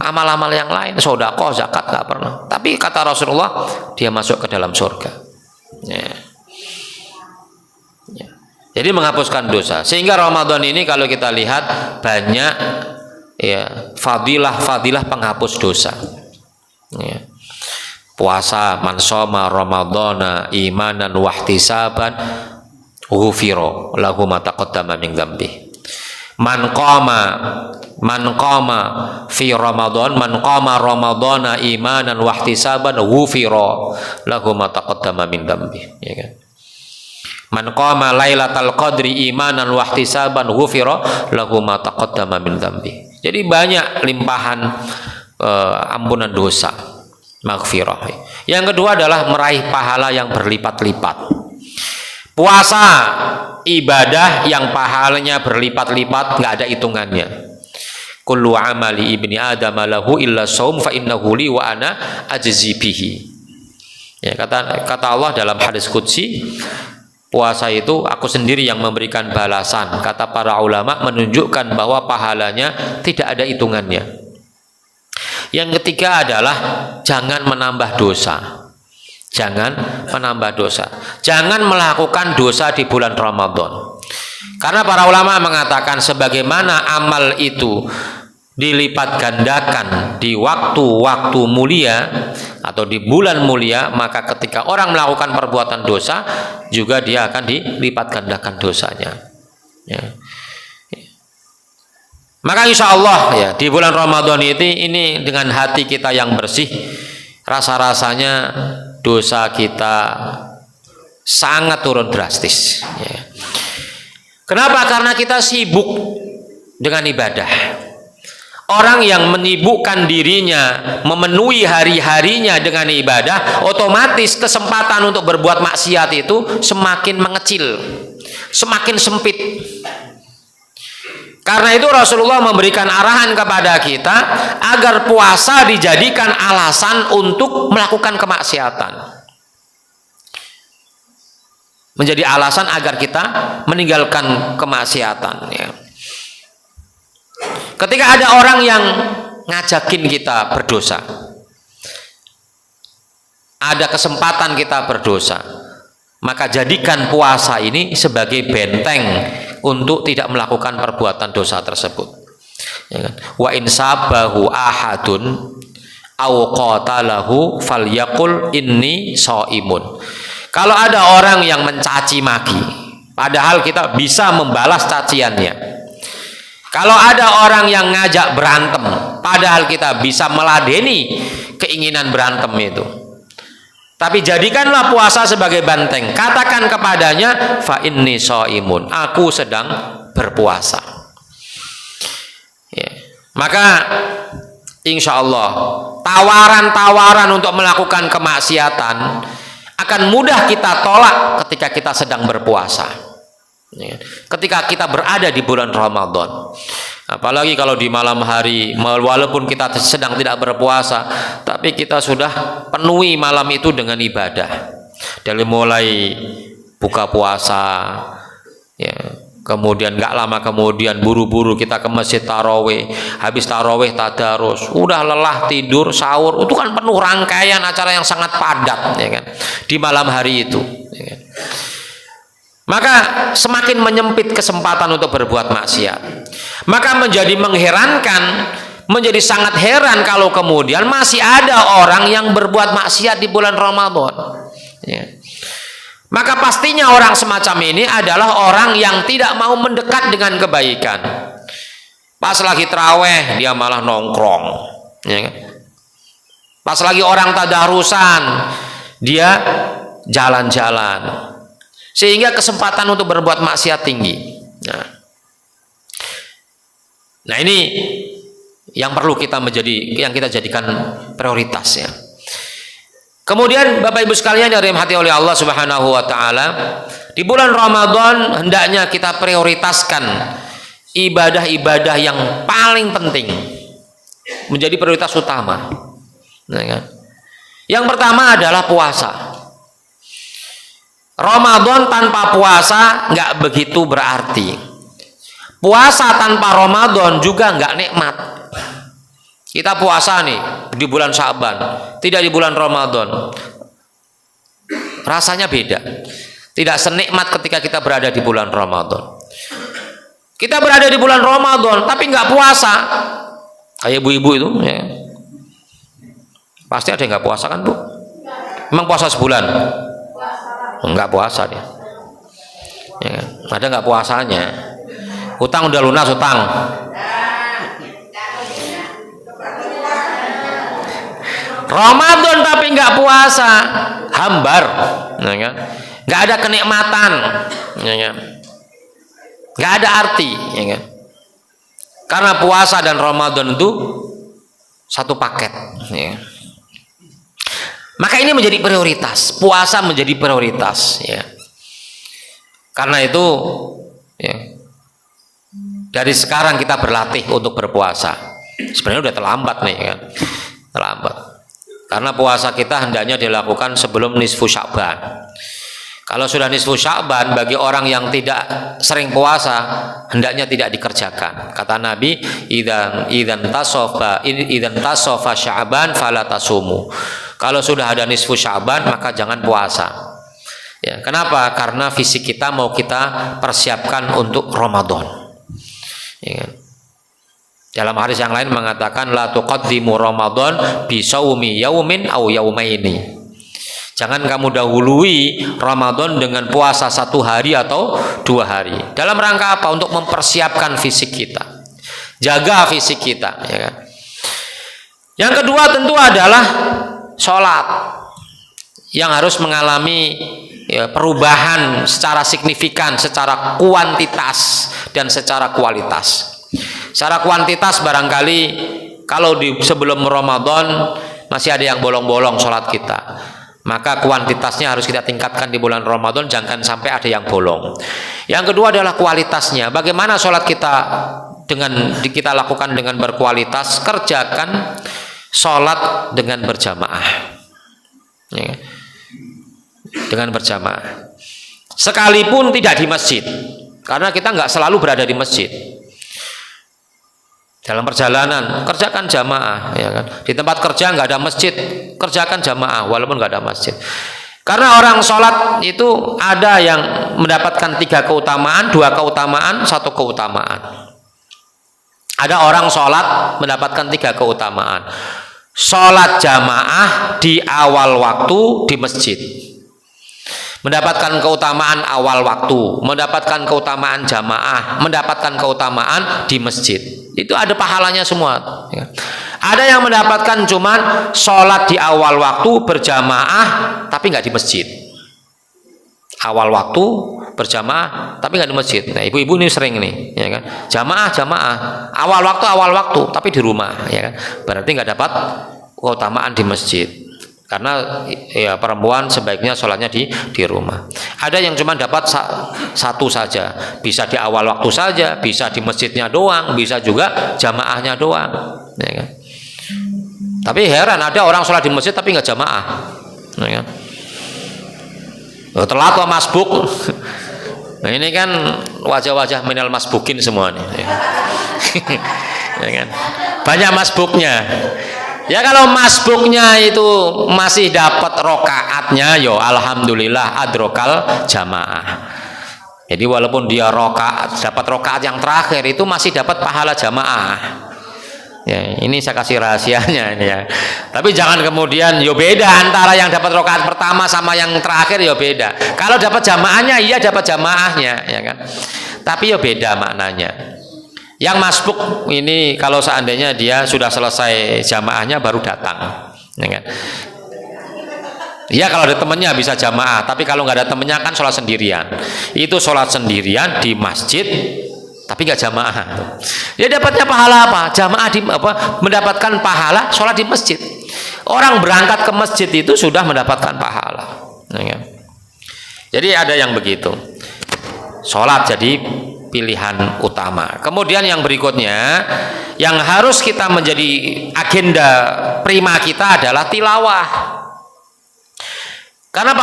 amal-amal yang lain, sedekah, zakat nggak pernah. Tapi kata Rasulullah, dia masuk ke dalam surga. Ya. Ya. Jadi menghapuskan dosa. Sehingga Ramadan ini kalau kita lihat banyak ya fadilah penghapus dosa. Ya. Puasa, man shoma ramadhana imanan wahtisaban ghufira lahu ma taqaddama min dzambi. Man qama fi Ramadan, man qama Ramadhana imanan wahtisaban ghufira lahu ma taqaddama min dzambi, ya kan? Man qama lailatal qadri imanan wahtisaban ghufira lahu ma taqaddama min dzambi. Jadi banyak limpahan ampunan dosa, maghfirah. Yang kedua adalah meraih pahala yang berlipat-lipat. Puasa ibadah yang pahalanya berlipat-lipat, nggak ada hitungannya. Kullu amali ibni adam lahu illa shaum fa innahu li wa ana ajzi bihi. Ya, kata Allah dalam hadis qudsi, puasa itu aku sendiri yang memberikan balasan. Kata para ulama menunjukkan bahwa pahalanya tidak ada hitungannya. Yang ketiga adalah jangan menambah dosa. Jangan menambah dosa. Jangan melakukan dosa di bulan Ramadan. Karena para ulama mengatakan sebagaimana amal itu dilipat gandakan di waktu-waktu mulia atau di bulan mulia, maka ketika orang melakukan perbuatan dosa juga dia akan dilipat gandakan dosanya. Ya. Maka insya Allah ya di bulan Ramadan ini dengan hati kita yang bersih, rasa-rasanya dosa kita sangat turun drastis. Ya. Kenapa? Karena kita sibuk dengan ibadah. Orang yang menyibukkan dirinya, memenuhi hari-harinya dengan ibadah, otomatis kesempatan untuk berbuat maksiat itu semakin mengecil, semakin sempit. Karena itu Rasulullah memberikan arahan kepada kita agar puasa dijadikan alasan untuk melakukan kemaksiatan. Menjadi alasan agar kita meninggalkan kemaksiatan. Ya. Ketika ada orang yang ngajakin kita berdosa, ada kesempatan kita berdosa, maka jadikan puasa ini sebagai benteng untuk tidak melakukan perbuatan dosa tersebut. Ya kan? Wa in sabahu ahadun aw qatalahu falyaqul inni shaimun. Kalau ada orang yang mencaci maki, padahal kita bisa membalas caciannya. Kalau ada orang yang ngajak berantem, padahal kita bisa meladeni keinginan berantem itu. Tapi jadikanlah puasa sebagai benteng. Katakan kepadanya, fa inni shaimun, aku sedang berpuasa. Ya. Maka insya Allah tawaran-tawaran untuk melakukan kemaksiatan akan mudah kita tolak ketika kita sedang berpuasa. Ya. Ketika kita berada di bulan Ramadan. Apalagi kalau di malam hari, walaupun kita sedang tidak berpuasa, tapi kita sudah penuhi malam itu dengan ibadah. Dari mulai buka puasa, ya, kemudian nggak lama kemudian buru-buru kita ke masjid tarawih, habis tarawih tadarus, udah lelah tidur, sahur, itu kan penuh rangkaian acara yang sangat padat, ya kan, di malam hari itu. Ya kan. Maka semakin menyempit kesempatan untuk berbuat maksiat. Maka menjadi mengherankan, menjadi sangat heran kalau kemudian masih ada orang yang berbuat maksiat di bulan Ramadan. Ya. Maka pastinya orang semacam ini adalah orang yang tidak mau mendekat dengan kebaikan. Pas lagi terawih dia malah nongkrong. Ya. Pas lagi orang tadarusan dia jalan-jalan. Sehingga kesempatan untuk berbuat maksiat tinggi. Nah ini yang perlu kita kita jadikan prioritas ya. Kemudian Bapak Ibu sekalian yang dirahmati oleh Allah Subhanahu wa taala, di bulan Ramadan hendaknya kita prioritaskan ibadah-ibadah yang paling penting, menjadi prioritas utama. Yang pertama adalah puasa. Ramadan tanpa puasa nggak begitu berarti. Puasa tanpa Ramadan juga nggak nikmat. Kita puasa nih di bulan Sya'ban, tidak di bulan Ramadan. Rasanya beda. Tidak senikmat ketika kita berada di bulan Ramadan. Kita berada di bulan Ramadan tapi nggak puasa. Kayak ibu-ibu itu ya. Pasti ada yang nggak puasa kan, Bu? Emang puasa sebulan? Enggak puasa dia. Ya, ada nggak puasanya? Utang udah lunas utang. Ramadan tapi nggak puasa, hambar, ya kan? Nggak ada kenikmatan, ya kan? Nggak ada arti, ya kan? Karena puasa dan Ramadan itu satu paket. Ya. Maka ini menjadi prioritas, puasa menjadi prioritas, ya. Karena itu, ya, dari sekarang kita berlatih untuk berpuasa. Sebenarnya udah terlambat nih, kan? Terlambat. Karena puasa kita hendaknya dilakukan sebelum nisfu Sya'ban. Kalau sudah nisfu Sya'ban, bagi orang yang tidak sering puasa, hendaknya tidak dikerjakan. Kata Nabi, idzan tasofa Sya'ban fala tasumu. Kalau sudah ada nisfu Sya'ban, maka jangan puasa. Ya, kenapa? Karena fisik kita mau kita persiapkan untuk Ramadan. Ya. Dalam hadis yang lain mengatakan la tuqaddimu Ramadan bi shaumi yaumin aw yaumaini. Jangan kamu dahului Ramadan dengan puasa 1 hari atau 2 hari. Dalam rangka apa? Untuk mempersiapkan fisik kita. Jaga fisik kita, ya kan? Yang kedua tentu adalah sholat yang harus mengalami perubahan secara signifikan, secara kuantitas dan secara kualitas. Secara kuantitas barangkali kalau sebelum Ramadan masih ada yang bolong-bolong sholat kita, maka kuantitasnya harus kita tingkatkan di bulan Ramadan, jangan sampai ada yang bolong. Yang kedua adalah kualitasnya, bagaimana sholat kita kita lakukan dengan berkualitas, kerjakan sholat dengan berjamaah, ya, dengan berjamaah. Sekalipun tidak di masjid, karena kita nggak selalu berada di masjid. Dalam perjalanan kerjakan jamaah, ya kan. Di tempat kerja nggak ada masjid, kerjakan jamaah walaupun nggak ada masjid. Karena orang sholat itu ada yang mendapatkan 3 keutamaan, 2 keutamaan, 1 keutamaan. Ada orang sholat mendapatkan 3 keutamaan. Sholat jamaah di awal waktu di masjid, mendapatkan keutamaan awal waktu, mendapatkan keutamaan jamaah, mendapatkan keutamaan di masjid. Itu ada pahalanya semua. Ada yang mendapatkan cuman sholat di awal waktu berjamaah tapi nggak di masjid. Awal waktu berjamaah tapi nggak di masjid. Nah, ibu-ibu ini sering nih, ya kan? Jamaah awal waktu tapi di rumah, ya kan? Berarti nggak dapat keutamaan di masjid. Karena ya perempuan sebaiknya sholatnya di rumah. Ada yang cuma dapat satu saja, bisa di awal waktu saja, bisa di masjidnya doang, bisa juga jamaahnya doang, ya kan? Tapi heran, ada orang sholat di masjid tapi nggak jamaah, ya kan? Telat atau masbuk. Nah, ini kan wajah-wajah minal masbukin semua nih, ya. Ya kan? Banyak masbuknya. Ya kalau masbuknya itu masih dapat rokaatnya, yo alhamdulillah adrokal jamaah. Jadi walaupun dia dapat rokaat yang terakhir itu masih dapat pahala jamaah. Ya, ini saya kasih rahasianya ini ya. Tapi jangan kemudian yo beda antara yang dapat rokaat pertama sama yang terakhir, yo beda. Kalau dapat jamaahnya iya dapat jamaahnya, ya kan. Tapi yo beda maknanya. Yang masbuk ini kalau seandainya dia sudah selesai jamaahnya baru datang, ya kan? Ya kalau ada temennya bisa jamaah, tapi kalau nggak ada temennya kan sholat sendirian. Itu sholat sendirian di masjid, tapi nggak jamaah. Dia dapatnya pahala apa? Jamaah mendapatkan pahala sholat di masjid. Orang berangkat ke masjid itu sudah mendapatkan pahala, ya kan? Jadi ada yang begitu. Sholat jadi pilihan utama. Kemudian yang berikutnya yang harus kita menjadi agenda prima kita adalah tilawah. Karena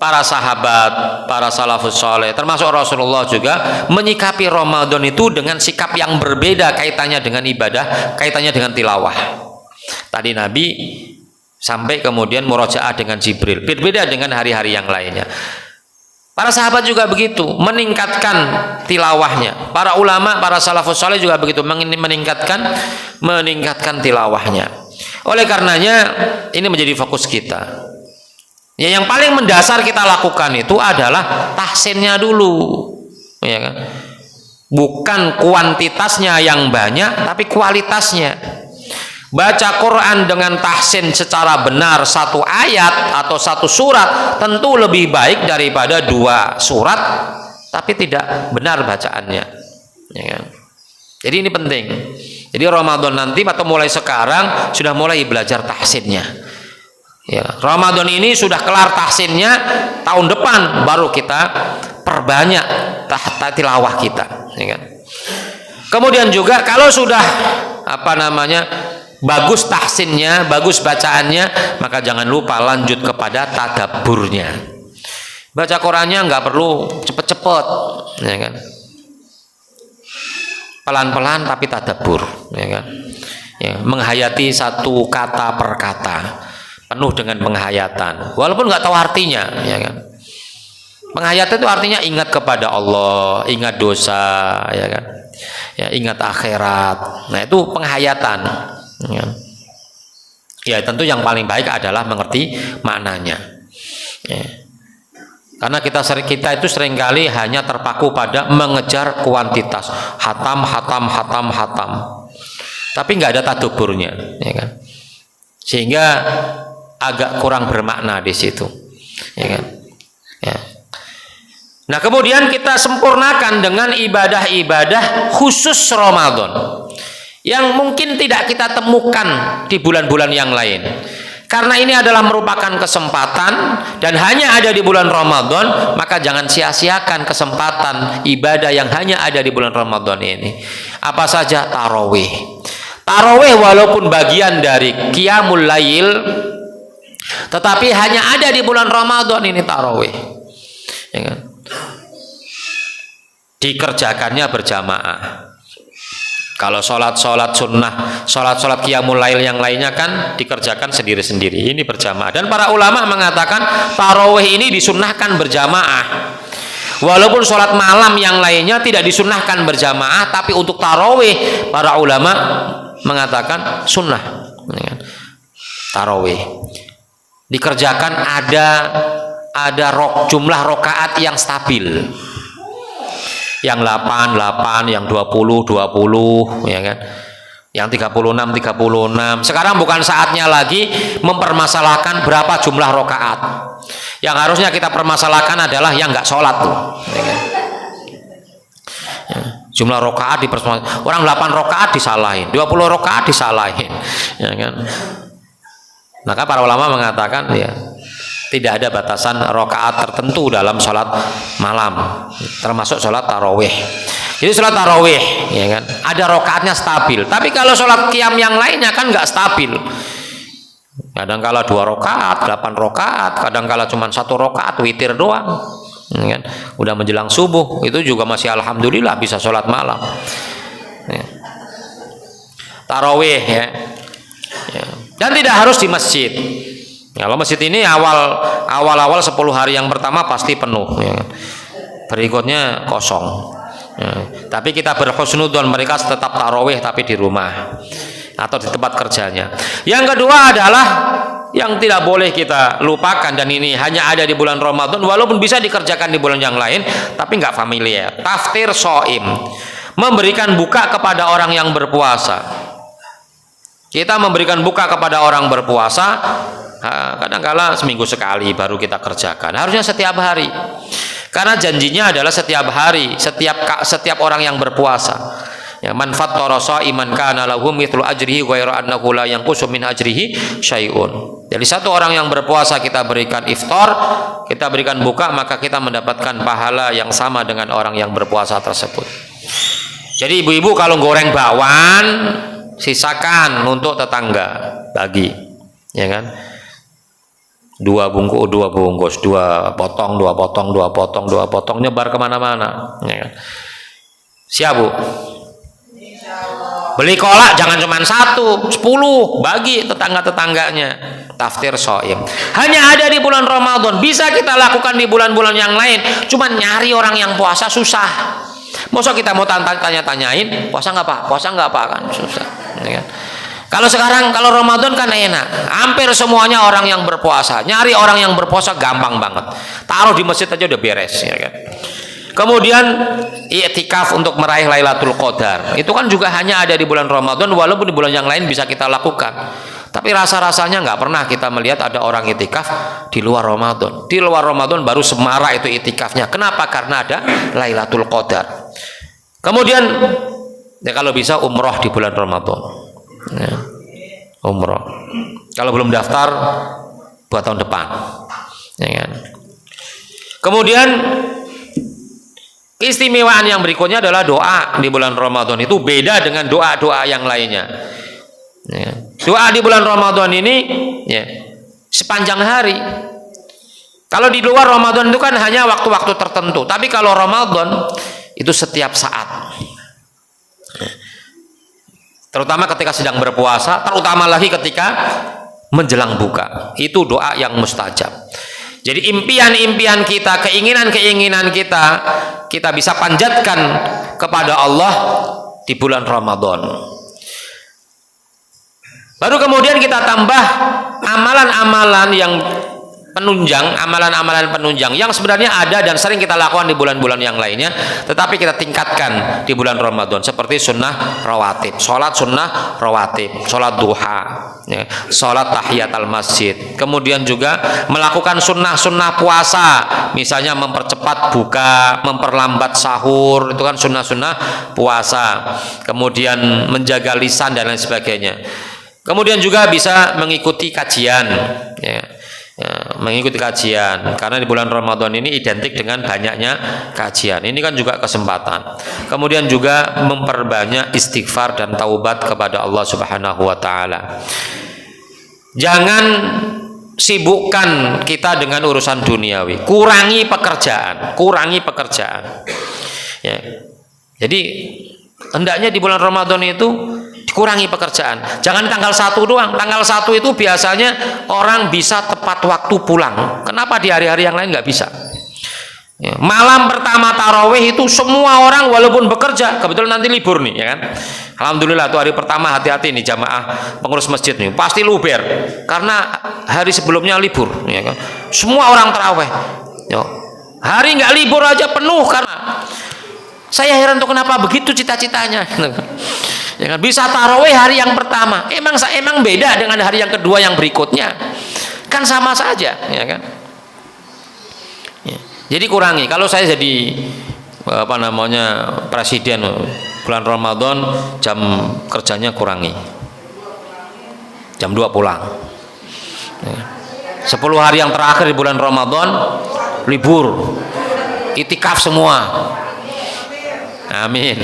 para sahabat, para salafus saleh, termasuk Rasulullah juga menyikapi Ramadan itu dengan sikap yang berbeda kaitannya dengan ibadah, kaitannya dengan tilawah. Tadi Nabi sampai kemudian murojaah dengan Jibril, berbeda dengan hari-hari yang lainnya. Para sahabat juga begitu, meningkatkan tilawahnya. Para ulama, para salafus saleh juga begitu, meningkatkan tilawahnya. Oleh karenanya ini menjadi fokus kita. Ya, yang paling mendasar kita lakukan itu adalah tahsinnya dulu, ya kan? Bukan kuantitasnya yang banyak, tapi kualitasnya. Baca Quran dengan tahsin secara benar satu ayat atau satu surat tentu lebih baik daripada 2 surat tapi tidak benar bacaannya, ya kan? Jadi ini penting. Jadi Ramadan nanti atau mulai sekarang sudah mulai belajar tahsinnya. Ya, Ramadan ini sudah kelar tahsinnya, tahun depan baru kita perbanyak tilawah kita, ya kan? Kemudian juga kalau sudah bagus tahsinnya, bagus bacaannya, maka jangan lupa lanjut kepada tadabburnya. Baca Qurannya nggak perlu cepet-cepet, ya kan? Pelan-pelan tapi tadabbur, ya kan? Ya, menghayati satu kata per kata, penuh dengan penghayatan, walaupun nggak tahu artinya, ya kan? Penghayatan itu artinya ingat kepada Allah, ingat dosa, ya kan? Ya, ingat akhirat. Nah itu penghayatan. Ya tentu yang paling baik adalah mengerti maknanya, ya. Karena kita itu seringkali hanya terpaku pada mengejar kuantitas, hatam, tapi nggak ada tadabburnya, ya kan? Sehingga agak kurang bermakna di situ, ya kan? Ya. Nah kemudian kita sempurnakan dengan ibadah-ibadah khusus Ramadan yang mungkin tidak kita temukan di bulan-bulan yang lain. Karena ini adalah merupakan kesempatan dan hanya ada di bulan Ramadan, maka jangan sia-siakan kesempatan ibadah yang hanya ada di bulan Ramadan ini. Apa saja? Tarawih. Tarawih walaupun bagian dari qiyamul lail, tetapi hanya ada di bulan Ramadan ini tarawih. Ya kan? Dikerjakannya berjamaah. Kalau sholat sunnah, sholat qiyamul lail yang lainnya kan dikerjakan sendiri-sendiri. Ini berjamaah. Dan para ulama mengatakan tarawih ini disunnahkan berjamaah. Walaupun sholat malam yang lainnya tidak disunnahkan berjamaah, tapi untuk tarawih para ulama mengatakan sunnah. Tarawih dikerjakan ada jumlah rokaat yang stabil. Yang 8, yang 20, ya kan? Yang 36. Sekarang bukan saatnya lagi mempermasalahkan berapa jumlah rokaat. Yang harusnya kita permasalahkan adalah yang nggak sholat tuh. Ya kan? Jumlah rokaat dipermasalahkan. Orang 8 rokaat disalahin, 20 rokaat disalahin. Ya kan? Maka para ulama mengatakan ya, tidak ada batasan rokaat tertentu dalam sholat malam, termasuk sholat tarawih. Jadi sholat tarawih, ya kan, ada rokaatnya stabil. Tapi kalau sholat qiyam yang lainnya kan nggak stabil. Kadang-kala 2 rokaat, 8 rokaat, kadang-kala cuma 1 rokaat, witir doang. Ya kan? Udah menjelang subuh, itu juga masih alhamdulillah bisa sholat malam. Ya. Tarawih, ya. Dan tidak harus di masjid. Kalau masjid ini awal 10 hari yang pertama pasti penuh, ya. Berikutnya kosong. Ya. Tapi kita berhusnudzon mereka tetap tarawih tapi di rumah atau di tempat kerjanya. Yang kedua adalah yang tidak boleh kita lupakan, dan ini hanya ada di bulan Ramadan walaupun bisa dikerjakan di bulan yang lain tapi nggak familiar. Taftir shaim, memberikan buka kepada orang yang berpuasa. Kita memberikan buka kepada orang berpuasa kadang-kala seminggu sekali baru kita kerjakan. Harusnya setiap hari. Karena janjinya adalah setiap hari, setiap orang yang berpuasa. Ya, man fattara sha'iman kana lahu mithlu ajrihi ghairu annahu la yanqusu min ajrihi syai'un. Jadi satu orang yang berpuasa kita berikan iftar, kita berikan buka, maka kita mendapatkan pahala yang sama dengan orang yang berpuasa tersebut. Jadi ibu-ibu kalau goreng bakwan, sisakan untuk tetangga, bagi, ya kan? 2 bungkus, 2 potong, nyebar kemana-mana, ya kan? Siap, Bu? Beli kolak jangan cuma 1, 10, bagi tetangga-tetangganya. Taftir shaim hanya ada di bulan Ramadan, bisa kita lakukan di bulan-bulan yang lain, cuma nyari orang yang puasa susah. Masa kita mau tanya-tanyain puasa nggak Pak, kan susah, ya kan? Kalau sekarang, kalau Ramadan kan enak, hampir semuanya orang yang berpuasa. Nyari orang yang berpuasa gampang banget, taruh di masjid aja udah beres, ya kan? Kemudian i'tikaf untuk meraih Lailatul Qadar, itu kan juga hanya ada di bulan Ramadan, walaupun di bulan yang lain bisa kita lakukan. Tapi rasa-rasanya nggak pernah kita melihat ada orang i'tikaf di luar Ramadan. Di luar Ramadan baru semarak itu i'tikafnya. Kenapa? Karena ada Lailatul Qadar. Kemudian ya kalau bisa umroh di bulan Ramadan. Ya, umroh. Kalau belum daftar buat tahun depan, ya kan? Kemudian keistimewaan yang berikutnya adalah doa di bulan Ramadan itu beda dengan doa-doa yang lainnya. Ya. Doa di bulan Ramadan ini ya, sepanjang hari. Kalau di luar Ramadan itu kan hanya waktu-waktu tertentu, tapi kalau Ramadan itu setiap saat. Terutama ketika sedang berpuasa, terutama lagi ketika menjelang buka, itu doa yang mustajab. Jadi impian-impian kita, keinginan-keinginan kita bisa panjatkan kepada Allah di bulan Ramadan. Baru kemudian kita tambah amalan-amalan yang penunjang, amalan-amalan penunjang yang sebenarnya ada dan sering kita lakukan di bulan-bulan yang lainnya, tetapi kita tingkatkan di bulan Ramadan, seperti sunnah rawatib, sholat sunnah rawatib, sholat duha, ya, sholat tahiyatul masjid. Kemudian juga melakukan sunnah-sunnah puasa, misalnya mempercepat buka, memperlambat sahur, itu kan sunnah-sunnah puasa. Kemudian menjaga lisan dan lain sebagainya. Kemudian juga bisa mengikuti kajian, ya. Mengikuti kajian, karena di bulan Ramadan ini identik dengan banyaknya kajian. Ini kan juga kesempatan. Kemudian juga memperbanyak istighfar dan taubat kepada Allah Subhanahu wa taala. Jangan sibukkan kita dengan urusan duniawi. Kurangi pekerjaan. Ya. Jadi hendaknya di bulan Ramadan itu dikurangi pekerjaan. Jangan tanggal 1 doang. Tanggal 1 itu biasanya orang bisa tepat waktu pulang. Kenapa di hari-hari yang lain nggak bisa? Ya. Malam pertama tarawih itu semua orang walaupun bekerja, kebetulan nanti libur nih, ya kan? Alhamdulillah tuh hari pertama, hati-hati nih jamaah pengurus masjid nih, pasti luber karena hari sebelumnya libur, ya kan? Semua orang tarawih. Ya. Hari nggak libur aja penuh, karena saya heran tuh kenapa begitu cita-citanya. Ya kan? Bisa tarawih hari yang pertama, emang beda dengan hari yang kedua yang berikutnya, kan sama saja, ya kan? Ya. Jadi kurangi. Kalau saya jadi presiden bulan Ramadan, jam kerjanya kurangi, jam 2 pulang. Ya. 10 hari yang terakhir di bulan Ramadan libur, itikaf semua. Amin.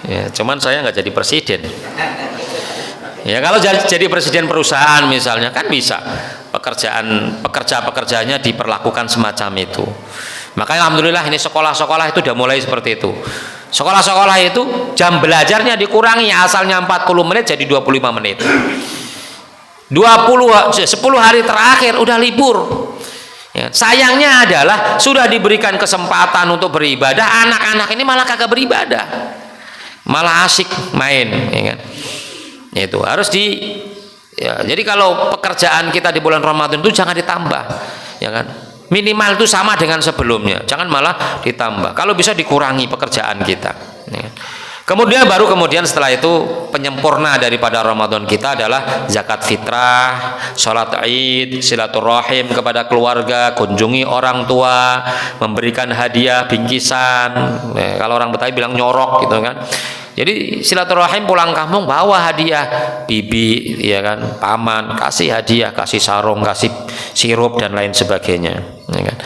Ya, cuman saya nggak jadi presiden. Ya, kalau jadi presiden perusahaan misalnya kan bisa pekerjanya diperlakukan semacam itu. Makanya alhamdulillah ini sekolah-sekolah itu udah mulai seperti itu. Sekolah-sekolah itu jam belajarnya dikurangi, asalnya 40 menit jadi 25 menit. 10 hari terakhir udah libur. Ya, sayangnya adalah sudah diberikan kesempatan untuk beribadah, anak-anak ini malah kagak beribadah. Malah asik main, ya kan? Itu harus jadi kalau pekerjaan kita di bulan Ramadan itu jangan ditambah, ya kan? Minimal itu sama dengan sebelumnya, jangan malah ditambah. Kalau bisa dikurangi pekerjaan kita, ya kan? Kemudian setelah itu penyempurna daripada Ramadan kita adalah zakat fitrah, sholat Id, silaturahim kepada keluarga, kunjungi orang tua, memberikan hadiah bingkisan. Nah, kalau orang Betawi bilang nyorok gitu kan. Jadi silaturahim pulang kampung bawa hadiah, bibi, ya kan, paman, kasih hadiah, kasih sarung, kasih sirup dan lain sebagainya, ya kan.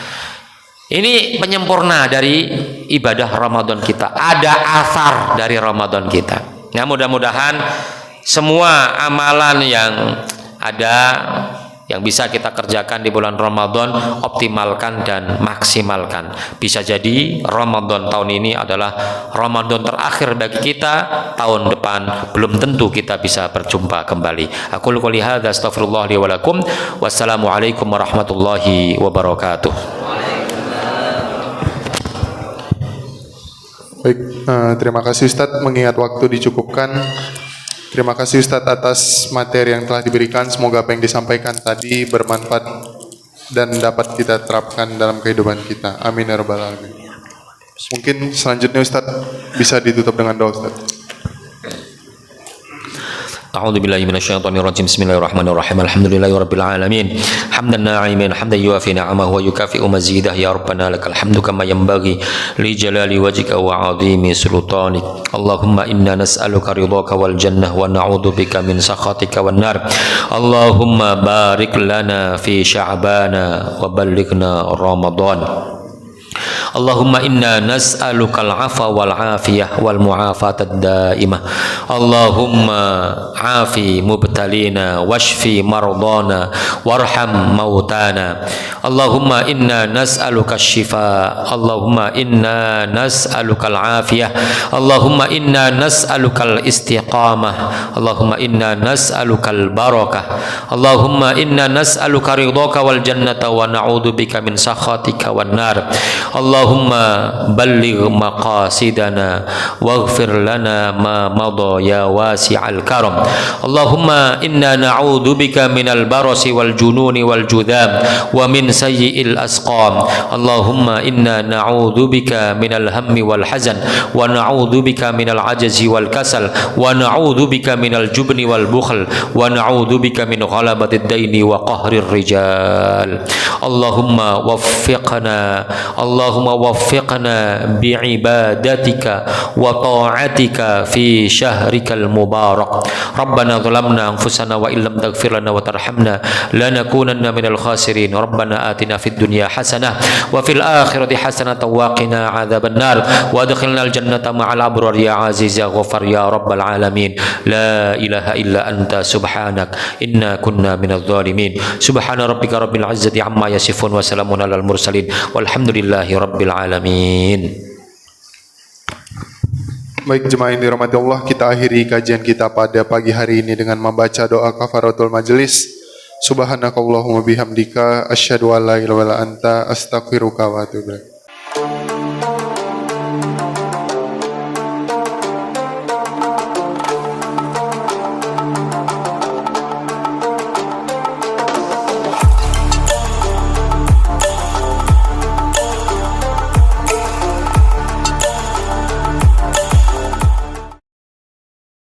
Ini penyempurna dari ibadah Ramadan kita. Ada asar dari Ramadan kita. Nah, mudah-mudahan semua amalan yang ada yang bisa kita kerjakan di bulan Ramadan optimalkan dan maksimalkan. Bisa jadi Ramadan tahun ini adalah Ramadan terakhir bagi kita. Tahun depan belum tentu kita bisa berjumpa kembali. Aku qouli hadza astaghfirullah li wa lakum. Wassalamualaikum warahmatullahi wabarakatuh. Baik, terima kasih Ustadz, mengingat waktu dicukupkan. Terima kasih Ustadz atas materi yang telah diberikan. Semoga apa yang disampaikan tadi bermanfaat dan dapat kita terapkan dalam kehidupan kita. Amin ya rabbal alamin. Mungkin selanjutnya Ustadz bisa ditutup dengan doa Ustadz. A'udzu billahi minasyaitonir rajim. Bismillahirrahmanirrahim. Alhamdulillahirabbil alamin. Hamdan na'iman, hamdan yuwafi ni'amahu wa yukafi'u mazidah. Ya rabbana lakal hamdu kama yanbaghi li jalali wajhika wa 'azimi sultanik. Allahumma inna nas'aluka ridhaka wal jannah wa na'udzu bika min sakhatika wan nar. Allahumma barik lana fi sya'bana wa ballighna ramadan. Allahumma inna nas'alukal afwa wal afiyah wal mu'afatad daimah. Allahumma afi mubtalina washfi mardana warham mautana. Allahumma inna nas'aluka syifa. Allahumma inna nas'alukal afiyah. Allahumma inna nas'alukal istiqamah. Allahumma inna nas'alukal barakah. Allahumma inna nas'aluka ridhaka wal jannata wa na'udzu bika min sakhatika wan nar. Allahumma balligh maqasidana waghfir lana ma madha ya wasi'al karam. Allahumma inna na'udzu bika minal barasi wal jununi wal judham wa min sayyi'il asqam. Allahumma inna na'udzu bika minal hammi wal hazan wa na'udzu bika minal ajzi wal kasal wa na'udzu bika minal jubni wal bukhl wa na'udzu bika min ghalabatid daini wa qahrir rijal. Allahumma waffiqna ووفقنا بعبادتك وطاعتك في شهرك المبارك ربنا ظلمنا أنفسنا وإن لم تغفر لنا وترحمنا لنكونن من الخاسرين ربنا آتنا في الدنيا حسنة وفي الآخرة حسنة وقنا عذاب النار وادخلنا الجنة مع الأبرار يا عزيز يا غفار يا رب العالمين لا إله إلا أنت سبحانك إنا كنا من الظالمين سبحان ربك رب العزة عما يصفون وسلام على المرسلين والحمد لله رب العالمين. Baik jemaah yang dirahmati Allah, kita akhiri kajian kita pada pagi hari ini dengan membaca doa kafaratul majelis. Subhanakallahumma bihamdika asyhadu an la ilaha illa anta astaghfiruka wa atubu ilaik.